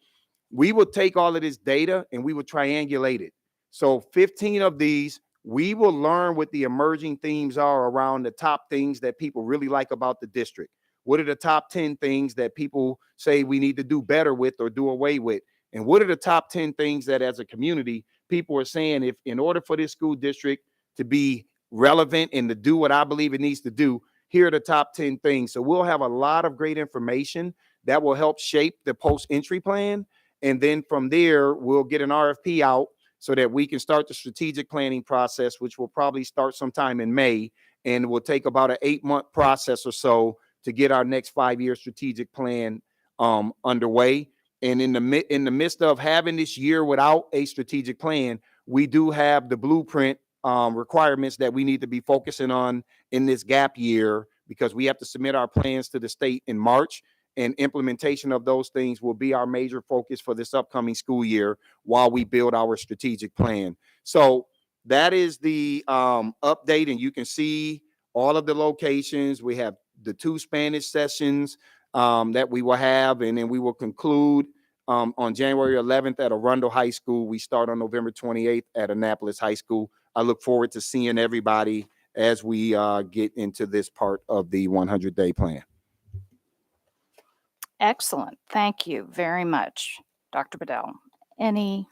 we will take all of this data and we will triangulate it. So 15 of these, we will learn what the emerging themes are around the top things that people really like about the district. What are the top 10 things that people say we need to do better with or do away with? And what are the top 10 things that as a community, people are saying, if in order for this school district to be relevant and to do what I believe it needs to do, here are the top 10 things. So we'll have a lot of great information that will help shape the post-entry plan. And then from there, we'll get an RFP out so that we can start the strategic planning process, which will probably start sometime in May, and will take about an 8-month process or so to get our next 5-year strategic plan underway. And in the midst of having this year without a strategic plan, we do have the blueprint requirements that we need to be focusing on in this gap year, because we have to submit our plans to the state in March. And implementation of those things will be our major focus for this upcoming school year while we build our strategic plan. So that is the update, and you can see all of the locations. We have the 2 Spanish sessions that we will have, and then we will conclude on January 11th at Arundel High School. We start on November 28th at Annapolis High School. I look forward to seeing everybody as we get into this part of the 100-day plan. Excellent. Thank you very much, Dr. Bedell. Anything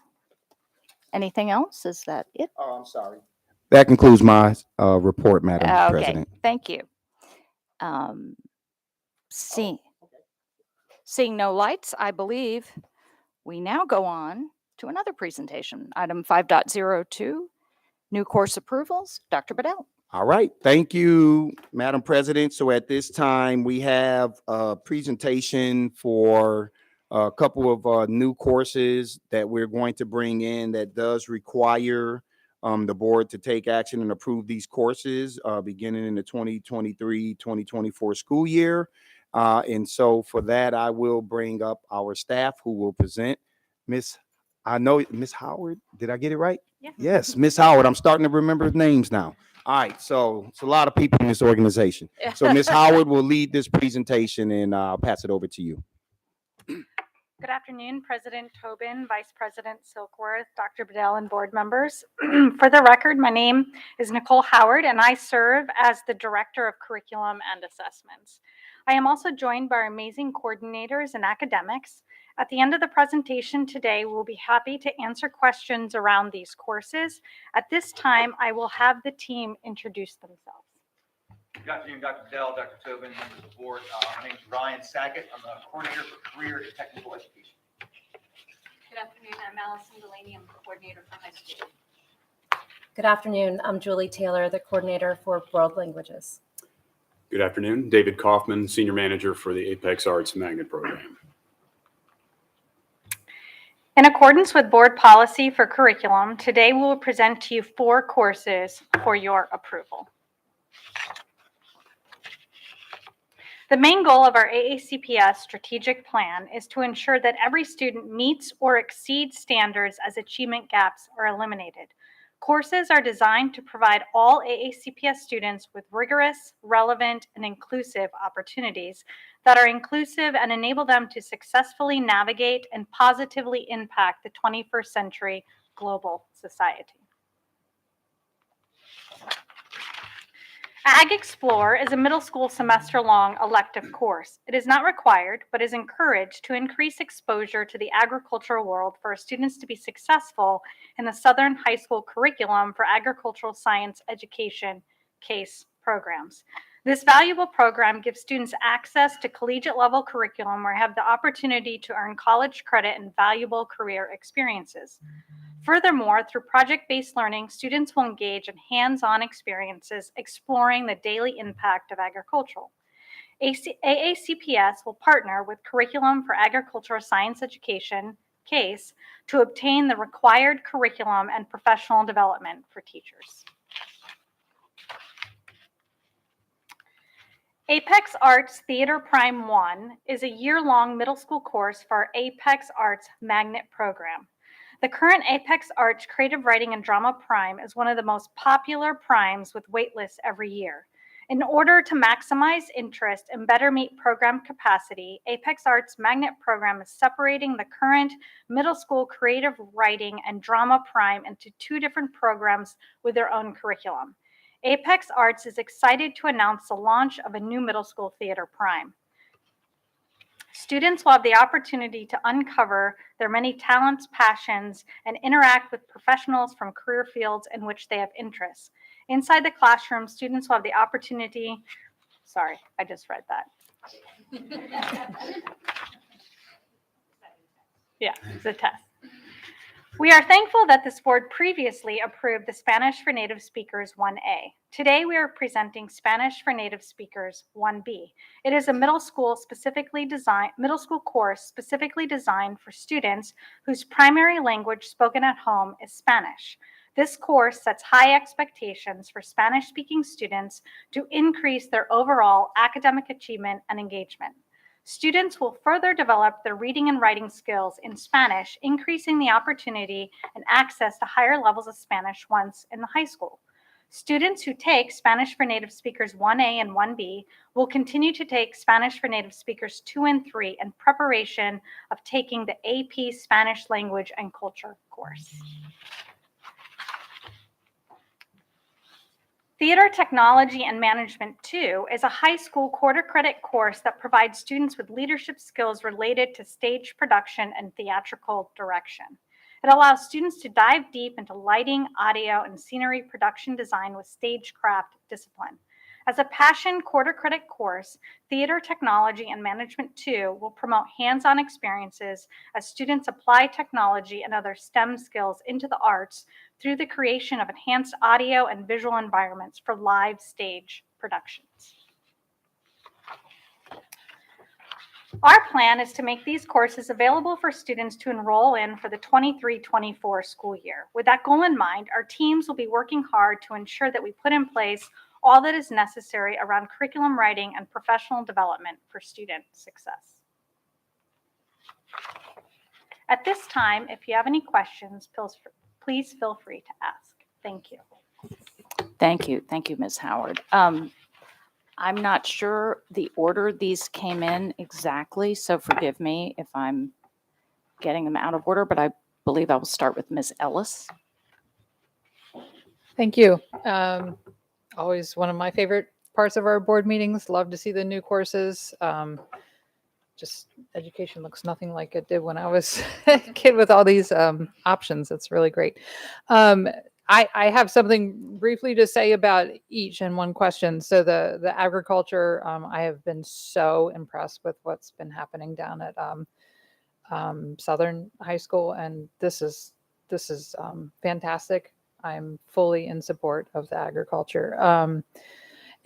else? Is that it? Oh, I'm sorry. That concludes my report, Madam Okay, President. thank you. Seeing no lights, I believe we now go on to another presentation. Item 5.02, new course approvals. Dr. Bedell. All right. Thank you, Madam President. So at this time, we have a presentation for a couple of new courses that we're going to bring in that does require the board to take action and approve these courses beginning in the 2023-2024 school year. And so for that, I will bring up our staff who will present. Miss Howard, did I get it right? Yeah. Yes, Miss Howard. I'm starting to remember names now. All right, so it's a lot of people in this organization. So Miss Howard will lead this presentation, and I'll pass it over to you. Good afternoon, President Tobin, Vice President Silkworth, Dr. Bedell, and board members. For the record, my name is Nicole Howard, and I serve as the Director of Curriculum and Assessments. I am also joined by our amazing coordinators and academics. At the end of the presentation today, we'll be happy to answer questions around these courses. At this time, I will have the team introduce themselves. Good afternoon, Dr. Bedell, Dr. Tobin, members of the board. My name is Ryan Sackett. I'm the coordinator for career and technical education. Good afternoon, I'm Allison Delaney. I'm the coordinator for high school. Good afternoon, I'm Julie Taylor, the coordinator for world languages. Good afternoon, David Kaufman, senior manager for the Apex Arts Magnet program. In accordance with board policy for curriculum, today we will present to you 4 courses for your approval. The main goal of our AACPS strategic plan is to ensure that every student meets or exceeds standards as achievement gaps are eliminated. Courses are designed to provide all AACPS students with rigorous, relevant, and inclusive opportunities that are inclusive and enable them to successfully navigate and positively impact the 21st century global society. Ag Explore is a middle school semester-long elective course. It is not required, but is encouraged to increase exposure to the agricultural world for our students to be successful in the Southern High School curriculum for agricultural science education CASE programs. This valuable program gives students access to collegiate level curriculum where they have the opportunity to earn college credit and valuable career experiences. Furthermore, through project-based learning, students will engage in hands-on experiences exploring the daily impact of agriculture. AACPS will partner with Curriculum for Agricultural Science Education, CASE, to obtain the required curriculum and professional development for teachers. Apex Arts Theater Prime 1 is a year-long middle school course for our Apex Arts Magnet program. The current Apex Arts Creative Writing and Drama Prime is one of the most popular primes with waitlists every year. In order to maximize interest and better meet program capacity, Apex Arts Magnet program is separating the current middle school creative writing and drama prime into two different programs with their own curriculum. Apex Arts is excited to announce the launch of a new middle school theater prime. Students will have the opportunity to uncover their many talents, passions, and interact with professionals from career fields in which they have interests. Inside the classroom, students will have the opportunity, sorry, I just read that. Yeah, it's a test. We are thankful that this board previously approved the Spanish for Native Speakers 1A. Today, we are presenting Spanish for Native Speakers 1B. It is a middle school course specifically designed for students whose primary language spoken at home is Spanish. This course sets high expectations for Spanish-speaking students to increase their overall academic achievement and engagement. Students will further develop their reading and writing skills in Spanish, increasing the opportunity and access to higher levels of Spanish once in the high school. Students who take Spanish for Native Speakers 1A and 1B will continue to take Spanish for Native Speakers 2 and 3 in preparation of taking the AP Spanish Language and Culture course. Theater Technology and Management 2 is a high school quarter credit course that provides students with leadership skills related to stage production and theatrical direction. It allows students to dive deep into lighting, audio, and scenery production design with stagecraft discipline. As a passion quarter credit course, Theater Technology and Management 2 will promote hands-on experiences as students apply technology and other STEM skills into the arts through the creation of enhanced audio and visual environments for live stage productions. Our plan is to make these courses available for students to enroll in for the 23-24 school year. With that goal in mind, our teams will be working hard to ensure that we put in place all that is necessary around curriculum writing and professional development for student success. At this time, if you have any questions, please feel free to ask. Thank you. Thank you. Thank you, Ms. Howard. I'm not sure the order these came in exactly, so forgive me if I'm getting them out of order, but I believe I will start with Ms. Ellis. Thank you. Always one of my favorite parts of our board meetings. Love to see the new courses. Just education looks nothing like it did when I was a kid with all these options. It's really great. I have something briefly to say about each and one question. So the agriculture, I have been so impressed with what's been happening down at Southern High School, and this is fantastic. I'm fully in support of the agriculture.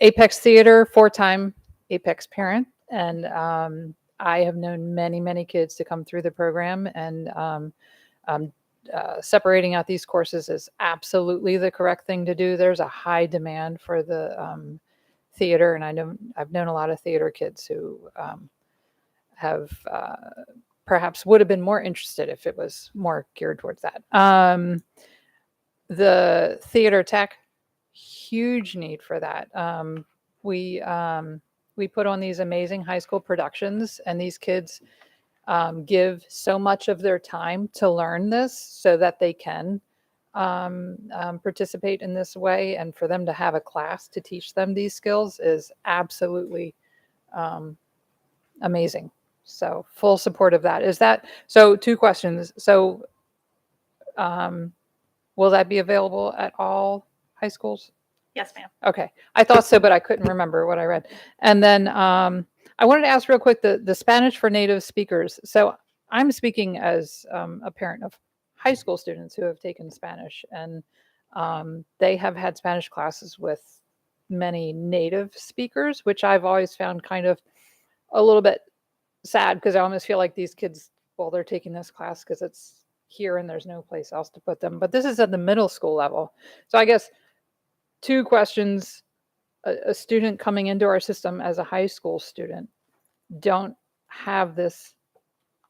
Apex Theater, 4-time Apex parent, and I have known many kids to come through the program, and separating out these courses is absolutely the correct thing to do. There's a high demand for the theater, and I've known a lot of theater kids who have perhaps would have been more interested if it was more geared towards that. The theater tech, huge need for that. We put on these amazing high school productions, and these kids give so much of their time to learn this so that they can participate in this way. And for them to have a class to teach them these skills is absolutely amazing. So full support of that. So 2 questions. So will that be available at all high schools? Yes, ma'am. Okay, I thought so, but I couldn't remember what I read. And then I wanted to ask real quick the Spanish for native speakers. So I'm speaking as a parent of high school students who have taken Spanish, and they have had Spanish classes with many native speakers, which I've always found kind of a little bit sad because I almost feel like these kids, well, they're taking this class because it's here and there's no place else to put them. But this is at the middle school level. So I guess two questions. A student coming into our system as a high school student don't have this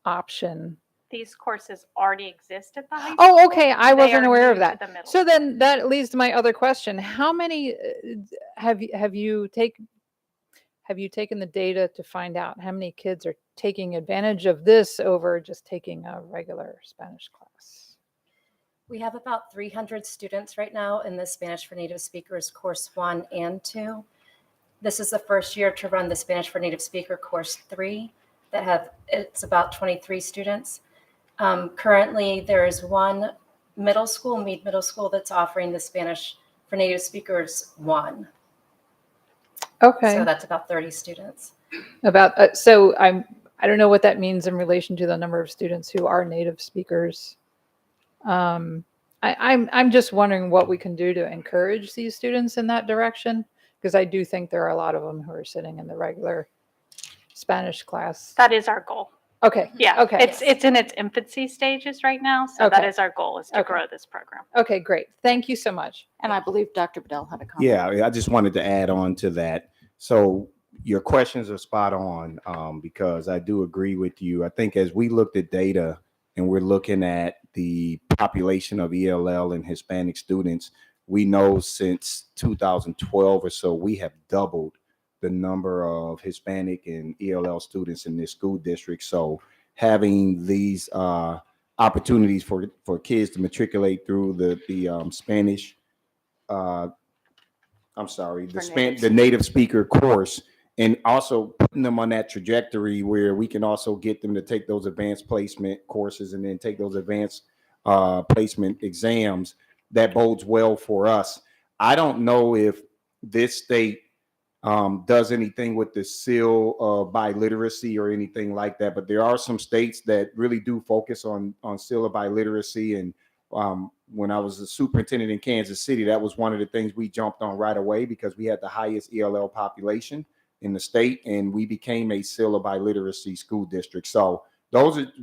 option. These courses already exist at the high school. Oh, okay. I They wasn't are aware new of to that. the middle So then that leads to my other question. How many have you taken the data to find out how many kids are taking advantage of this over just taking a regular Spanish class? We have about 300 students right now in the Spanish for Native Speakers course 1 and 2. This is the first year to run the Spanish for Native Speaker course 3 it's about 23 students. Currently, there is one middle school, Meade Middle School, that's offering the Spanish for Native Speakers 1. Okay. So that's about 30 students. About I don't know what that means in relation to the number of students who are native speakers. I'm just wondering what we can do to encourage these students in that direction, because I do think there are a lot of them who are sitting in the regular Spanish class. That is our goal. Okay. Yeah. Okay. It's in its infancy stages right now. So that Okay. is our goal, is to Okay. grow this program. Okay, great. Thank you so much. And I believe Dr. Bedell had a comment. Yeah, I just wanted to add on to that. So your questions are spot on, because I do agree with you. I think as we looked at data and we're looking at the population of ELL and Hispanic students, we know since 2012 or so, we have doubled the number of Hispanic and ELL students in this school district. So having these opportunities for kids to matriculate through the Spanish, the native speaker course, and also putting them on that trajectory where we can also get them to take those advanced placement courses and then take those advanced placement exams, that bodes well for us. I don't know if this state does anything with the seal of biliteracy or anything like that, but there are some states that really do focus on seal of biliteracy. And when I was a superintendent in Kansas City, that was one of the things we jumped on right away because we had the highest ELL population in the state, and we became a seal of biliteracy school district. So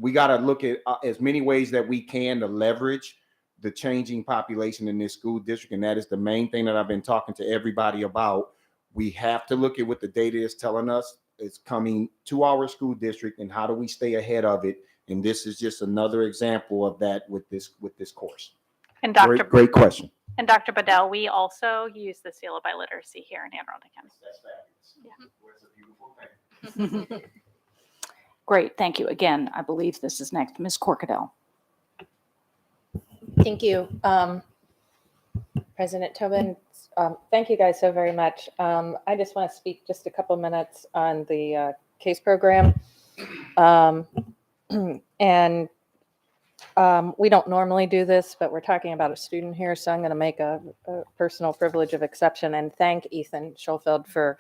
we got to look at as many ways that we can to leverage the changing population in this school district, and that is the main thing that I've been talking to everybody about. We have to look at what the data is telling us. It's coming to our school district, and how do we stay ahead of it? And this is just another example of that with this course. And Dr. Great question. And Dr. Bedell, we also use the seal of biliteracy here in Anne Arundel County. That's fabulous. Yeah. Great, thank you. Again, I believe this is next. Ms. Corkadell. Thank you. President Tobin, thank you guys so very much. I just want to speak just a couple minutes on the CASE program. And we don't normally do this, but we're talking about a student here, so I'm going to make a personal privilege of exception and thank Ethan Schulfeld for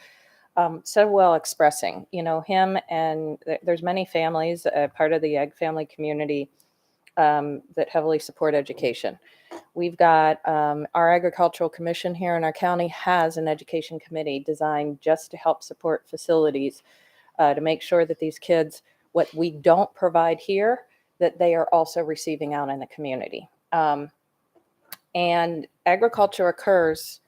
so well expressing, him, and there's many families, part of the Egg family community, that heavily support education. We've got our agricultural commission here in our county has an education committee designed just to help support facilities to make sure that these kids, what we don't provide here, that they are also receiving out in the community. And agriculture occurs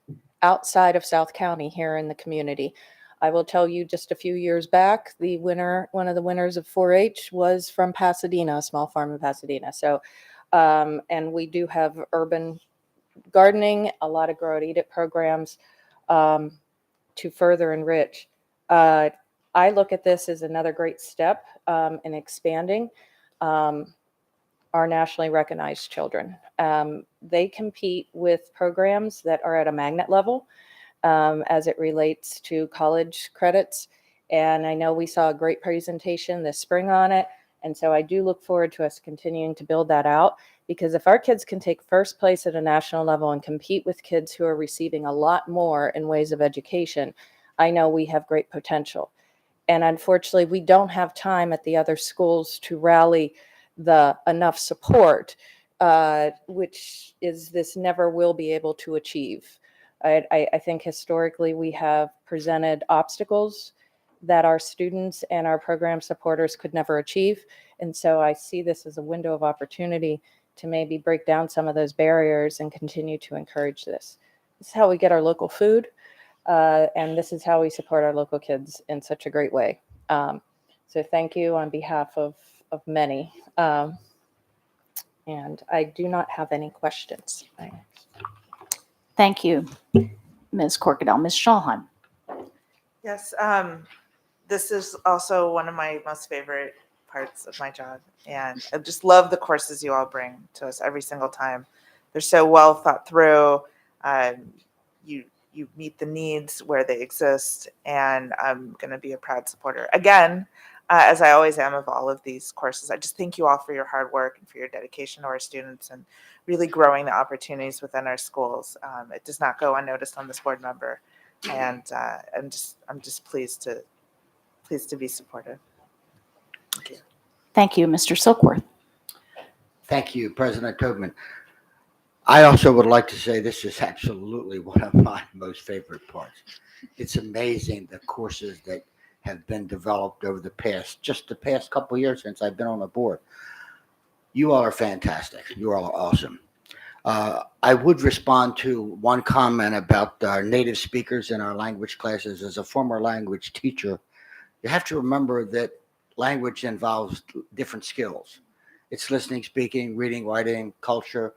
outside of South County here in the community. I will tell you, just a few years back, one of the winners of 4-H was from Pasadena, a small farm in Pasadena. So, and we do have urban gardening, a lot of grow it, eat it programs to further enrich. I look at this as another great step in expanding our nationally recognized children. They compete with programs that are at a magnet level as it relates to college credits. And I know we saw a great presentation this spring on it. And so I do look forward to us continuing to build that out. Because if our kids can take first place at a national level and compete with kids who are receiving a lot more in ways of education, I know we have great potential. And unfortunately, we don't have time at the other schools to rally the enough support, which is this never will be able to achieve. I think historically we have presented obstacles that our students and our program supporters could never achieve. And so I see this as a window of opportunity to maybe break down some of those barriers and continue to encourage this. This is how we get our local food. And this is how we support our local kids in such a great way. So thank you on behalf of many. And I do not have any questions. Thank you, Ms. Corkadell. Ms. Shawhan. Yes, this is also one of my most favorite parts of my job. And I just love the courses you all bring to us every single time. They're so well thought through. You meet the needs where they exist, and I'm going to be a proud supporter. Again, as I always am of all of these courses, I just thank you all for your hard work and for your dedication to our students and really growing the opportunities within our schools. It does not go unnoticed on this board member, and I'm just pleased to be supportive. Thank you. Thank you, Mr. Silkworth. Thank you, President Tobin. I also would like to say this is absolutely one of my most favorite parts. It's amazing the courses that have been developed over the past couple of years since I've been on the board. You all are fantastic. You all are awesome. I would respond to one comment about our native speakers in our language classes. As a former language teacher, you have to remember that language involves different skills. It's listening, speaking, reading, writing, culture,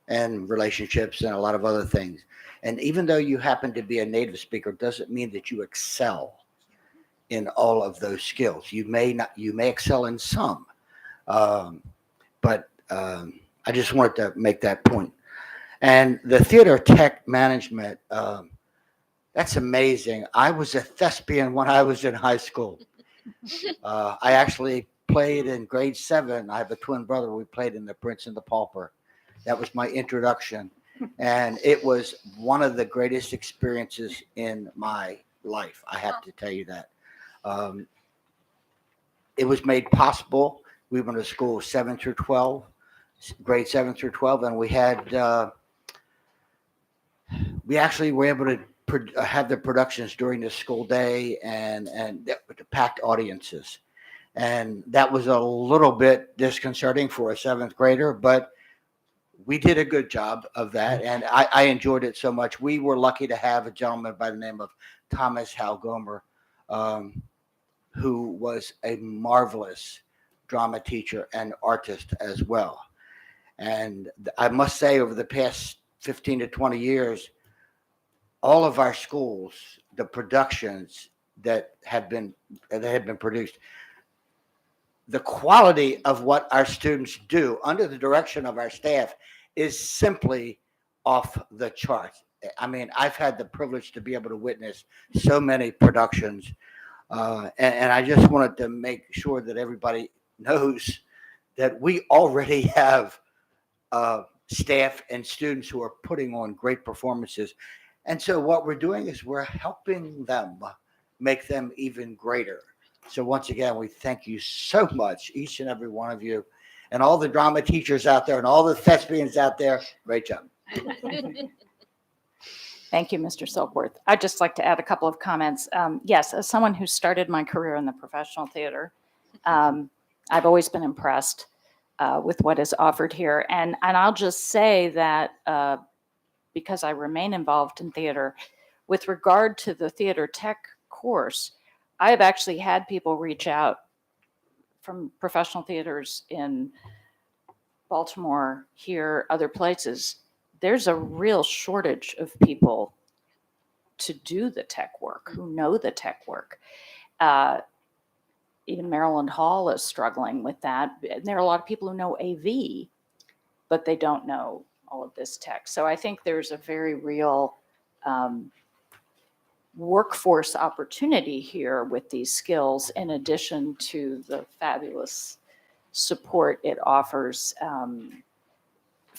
and relationships, and a lot of other things. And even though you happen to be a native speaker, doesn't mean that you excel in all of those skills. You may excel in some, but I just wanted to make that point. And the theater tech management, that's amazing. I was a thespian when I was in high school. I actually played in grade 7. I have a twin brother. We played in The Prince and the Pauper. That was my introduction. And it was one of the greatest experiences in my life. I have to tell you that. It was made possible. We went to school 7 through 12, grade 7 through 12, and we had, we actually were able to have the productions during the school day and packed audiences. And that was a little bit disconcerting for a 7th grader, but we did a good job of that, and I enjoyed it so much. We were lucky to have a gentleman by the name of Thomas Hal Gomer, who was a marvelous drama teacher and artist as well. And I must say, over the past 15 to 20 years, all of our schools, the productions that have been produced, the quality of what our students do under the direction of our staff is simply off the charts. I mean, I've had the privilege to be able to witness so many productions, and I just wanted to make sure that everybody knows that we already have staff and students who are putting on great performances. And so what we're doing is we're helping them make them even greater. So once again, we thank you so much, each and every one of you, and all the drama teachers out there and all the thespians out there. Great job. Thank you, Mr. Silkworth. I'd just like to add a couple of comments. Yes, as someone who started my career in the professional theater, I've always been impressed with what is offered here. And I'll just say that because I remain involved in theater, with regard to the theater tech course, I have actually had people reach out from professional theaters in Baltimore, here, other places. There's a real shortage of people to do the tech work, who know the tech work. Even Maryland Hall is struggling with that. And there are a lot of people who know AV, but they don't know all of this tech. So I think there's a very real workforce opportunity here with these skills, in addition to the fabulous support it offers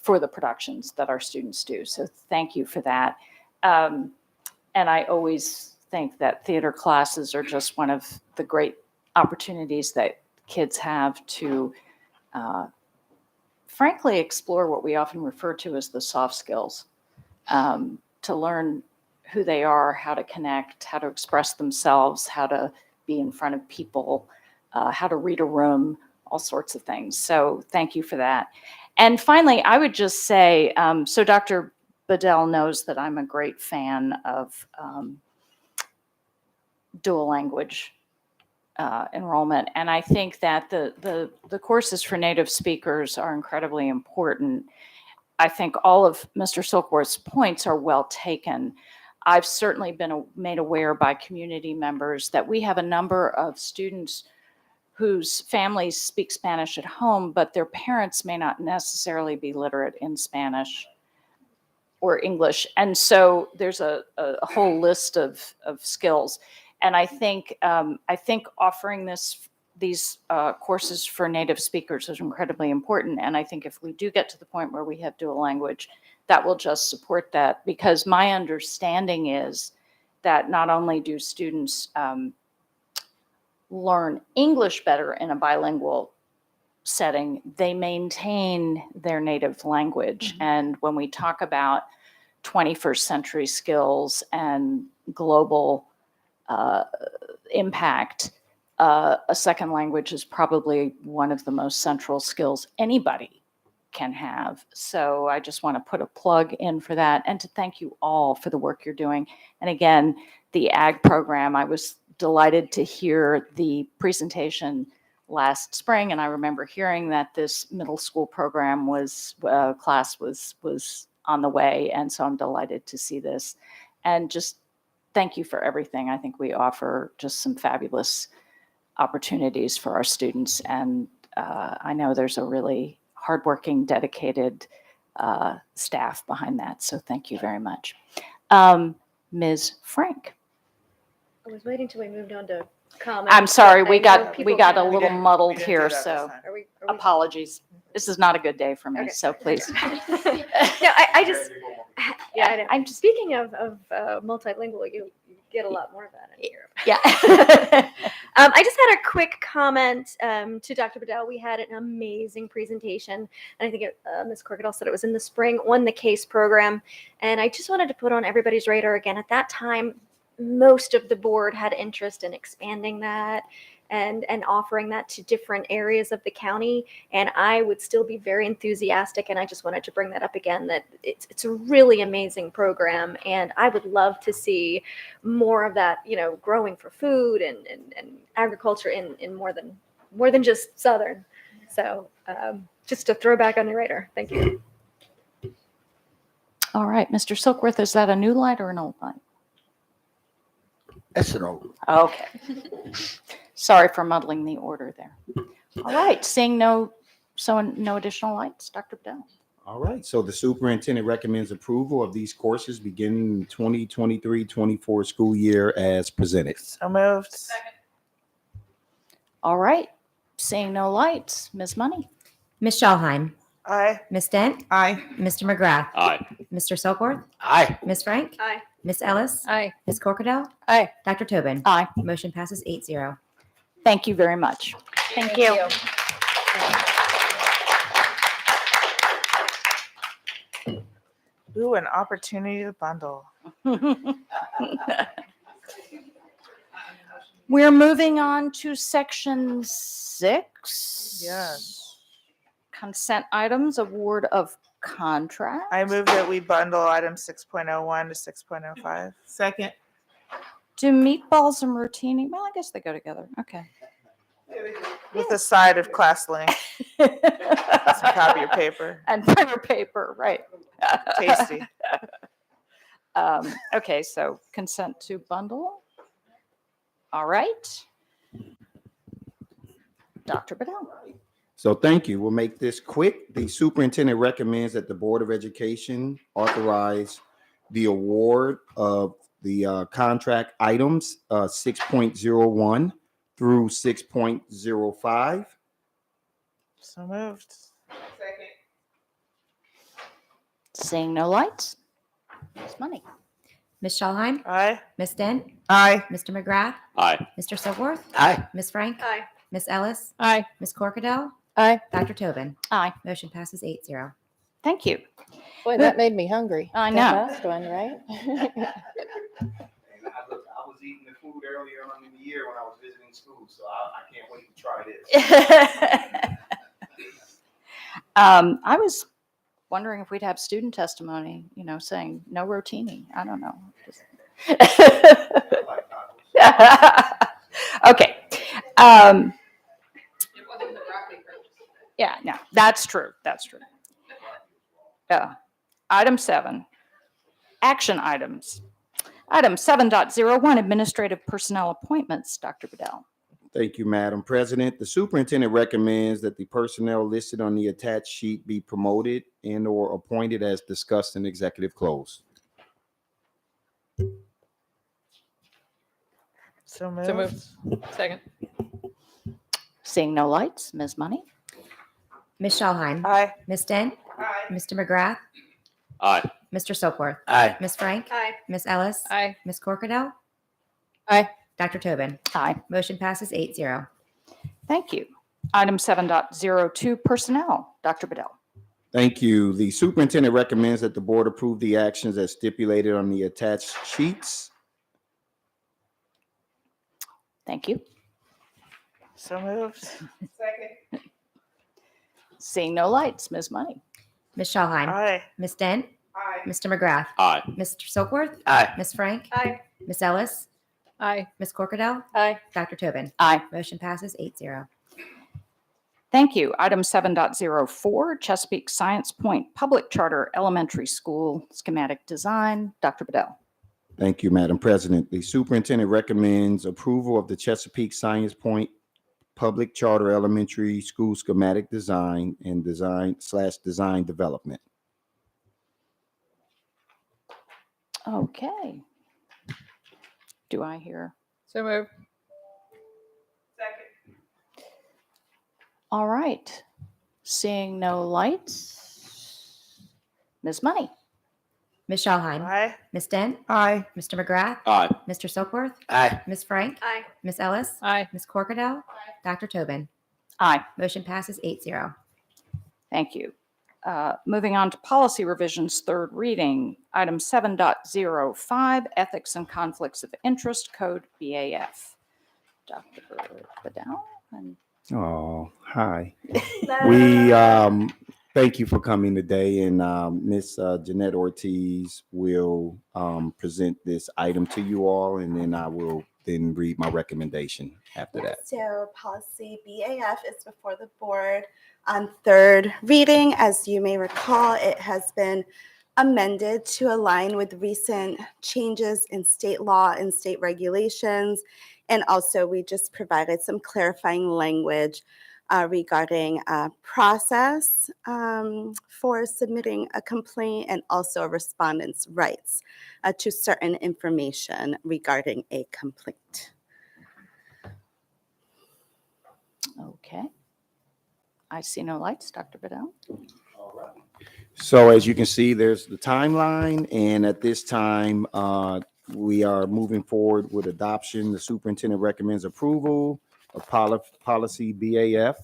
for the productions that our students do. So thank you for that. And I always think that theater classes are just one of the great opportunities that kids have to frankly explore what we often refer to as the soft skills, to learn who they are, how to connect, how to express themselves, how to be in front of people, how to read a room, all sorts of things. So thank you for that. And finally, I would just say, so Dr. Bedell knows that I'm a great fan of dual language enrollment. And I think that the courses for native speakers are incredibly important. I think all of Mr. Silkworth's points are well taken. I've certainly been made aware by community members that we have a number of students whose families speak Spanish at home, but their parents may not necessarily be literate in Spanish or English. And so there's a whole list of skills. And I think offering these courses for native speakers is incredibly important. And I think if we do get to the point where we have dual language, that will just support that, because my understanding is that not only do students learn English better in a bilingual setting, they maintain their native language. Mm-hmm. And when we talk about 21st century skills and global impact, a second language is probably one of the most central skills anybody can have. So I just want to put a plug in for that, and to thank you all for the work you're doing. And again, the AG program, I was delighted to hear the presentation last spring, and I remember hearing that this middle school program class was on the way, and so I'm delighted to see this. And just thank you for everything. I think we offer just some fabulous opportunities for our students, and I know there's a really hardworking, dedicated staff behind that, so thank you very much. Ms. Frank. I was waiting till we moved on to comments. I'm sorry, but we I know got people a can- little muddled here, do that so this time. Are we? apologies. This is not a good day for me, Okay. so please. No, I just, yeah, I know. I'm just, Speaking of multilingual, you get a lot more of that in here. yeah. I just had a quick comment to Dr. Bedell. We had an amazing presentation, and I think Ms. Corkadell said it was in the spring on the CASE program. And I just wanted to put on everybody's radar again. At that time, most of the board had interest in expanding that and offering that to different areas of the county. And I would still be very enthusiastic. And I just wanted to bring that up again, that it's a really amazing program. And I would love to see more of that, growing for food and agriculture in more than just Southern. So just to throw back on your radar. Thank you. All right, Mr. Silkworth, is that a new light or an old light? That's an old. Okay. Sorry for muddling the order there. All right, seeing no additional lights, Dr. Bedell. All right, so the superintendent recommends approval of these courses beginning the 2023-24 school year as presented. So moved. All right, seeing no lights, Ms. Money. Ms. Schallheim. Aye. Ms. Dent. Aye. Mr. McGrath. Aye. Mr. Silkworth. Aye. Ms. Frank. Aye. Ms. Ellis. Aye. Ms. Corkadell. Aye. Dr. Tobin. Aye. Motion passes 8-0. Thank you very much. Thank you. Ooh, an opportunity to bundle. We're moving on to section 6. Yes. Consent items, award of contract. I move that we bundle items 6.01 to 6.05. Second. Do meatballs and rotini, well, I guess they go together. Okay. With a side of class link. Some copy of paper. And printer paper, right. Tasty. Okay, so consent to bundle. All right. Dr. Bedell. So thank you. We'll make this quick. The superintendent recommends that the Board of Education authorize the award of the contract items 6.01 through 6.05. So moved. Seeing no lights, Ms. Money. Ms. Schallheim? Aye. Ms. Dent? Aye. Mr. McGrath? Aye. Mr. Silkworth? Aye. Ms. Frank? Aye. Ms. Ellis? Aye. Ms. Corkadell? Aye. Dr. Tobin? Aye. Motion passes 8-0. Thank you. Boy, that made me hungry. I That know. last one, right? And I was eating the food earlier on in the year when I was visiting school, so I can't wait to try this. I was wondering if we'd have student testimony, saying no rotini. I don't know. Okay. Yeah, no, that's true. That's true. Item 7, action items. Item 7.01, administrative personnel appointments. Dr. Bedell. Thank you, Madam President. The superintendent recommends that the personnel listed on the attached sheet be promoted and/or appointed as discussed in executive close. So moved. So moved. Second. Seeing no lights, Ms. Money. Ms. Schallheim? Aye. Ms. Dent? Aye. Mr. McGrath? Aye. Mr. Silkworth? Aye. Ms. Frank? Aye. Ms. Ellis? Aye. Ms. Corkadell? Aye. Dr. Tobin? Aye. Motion passes 8-0. Thank you. Item 7.02, personnel. Dr. Bedell. Thank you. The superintendent recommends that the board approve the actions as stipulated on the attached sheets. Thank you. So moved. Second. Seeing no lights, Ms. Money. Ms. Schallheim? Aye. Ms. Dent? Aye. Mr. McGrath? Aye. Mr. Silkworth? Aye. Ms. Frank? Aye. Ms. Ellis? Aye. Ms. Corkadell? Aye. Dr. Tobin? Aye. Motion passes 8-0. Thank you. Item 7.04, Chesapeake Science Point Public Charter Elementary School schematic design. Dr. Bedell. Thank you, Madam President. The superintendent recommends approval of the Chesapeake Science Point Public Charter Elementary School schematic design and design development. Okay. Do I hear? So moved. Second. All right. Seeing no lights, Ms. Money. Ms. Schallheim? Aye. Ms. Dent? Aye. Mr. McGrath? Aye. Mr. Silkworth? Aye. Ms. Frank? Aye. Ms. Ellis? Aye. Ms. Corkadell? Dr. Tobin? Aye. Motion passes 8-0. Thank you. Moving on to policy revisions, third reading. Item 7.05, ethics and conflicts of interest code BAF. Dr. Bedell. Oh, hi. We thank you for coming today, and Miss Jeanette Ortiz will present this item to you all, and then I will then read my recommendation after that. So policy BAF is before the board on third reading. As you may recall, it has been amended to align with recent changes in state law and state regulations. And also we just provided some clarifying language regarding process for submitting a complaint and also a respondent's rights to certain information regarding a complaint. Okay. I see no lights, Dr. Bedell. All right. So as you can see, there's the timeline, and at this time, we are moving forward with adoption. The superintendent recommends approval of policy BAF,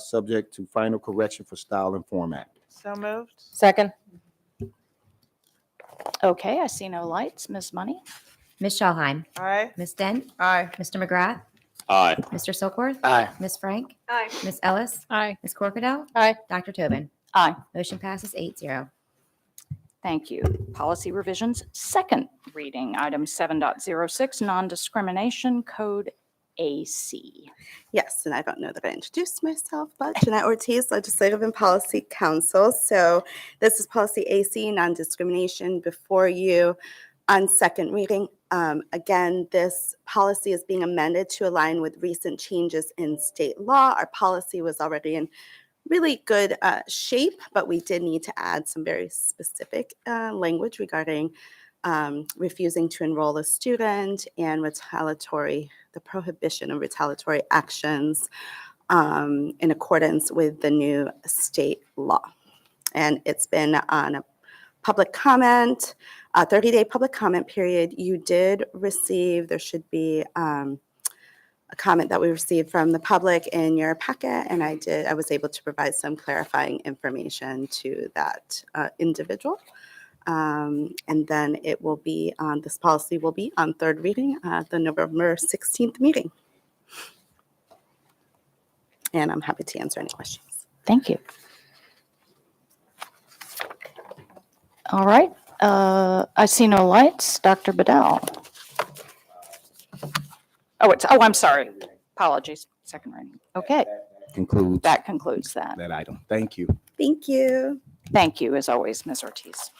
subject to final correction for style and format. So moved. Second. Okay, I see no lights. Ms. Money. Ms. Schallheim? Aye. Ms. Dent? Aye. Mr. McGrath? Aye. Mr. Silkworth? Aye. Ms. Frank? Aye. Ms. Ellis? Aye. Ms. Corkadell? Aye. Dr. Tobin? Aye. Motion passes 8-0. Thank you. Policy revisions, second reading. Item 7.06, non-discrimination code AC. Yes, and I don't know that I introduced myself, but Jeanette Ortiz, Legislative and Policy Counsel. So this is policy AC, non-discrimination, before you on second reading. Again, this policy is being amended to align with recent changes in state law. Our policy was already in really good shape, but we did need to add some very specific language regarding refusing to enroll a student and the prohibition of retaliatory actions in accordance with the new state law. And it's been on a public comment, 30-day public comment period. You did receive, there should be a comment that we received from the public in your packet, and I was able to provide some clarifying information to that individual. And then it will be on, this policy will be on third reading at the November 16th meeting. And I'm happy to answer any questions. Thank you. All right. I see no lights. Dr. Bedell. Oh, I'm sorry. Apologies. Second reading. Okay. Concludes That concludes that. that item. Thank you. Thank you. Thank you, as always, Ms. Ortiz.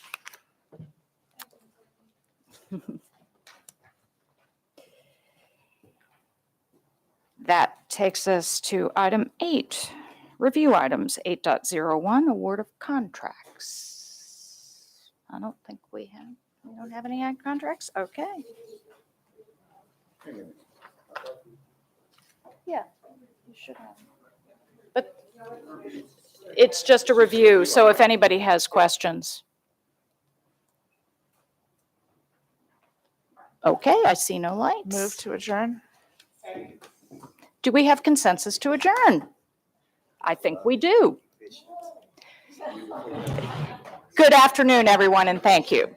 That takes us to item 8, review items 8.01, award of contracts. I don't think we don't have any ag contracts? Okay. Yeah, you should have. But it's just a review, so if anybody has questions. Okay, I see no lights. Move to adjourn. Do we have consensus to adjourn? I think we do. Good afternoon, everyone, and thank you.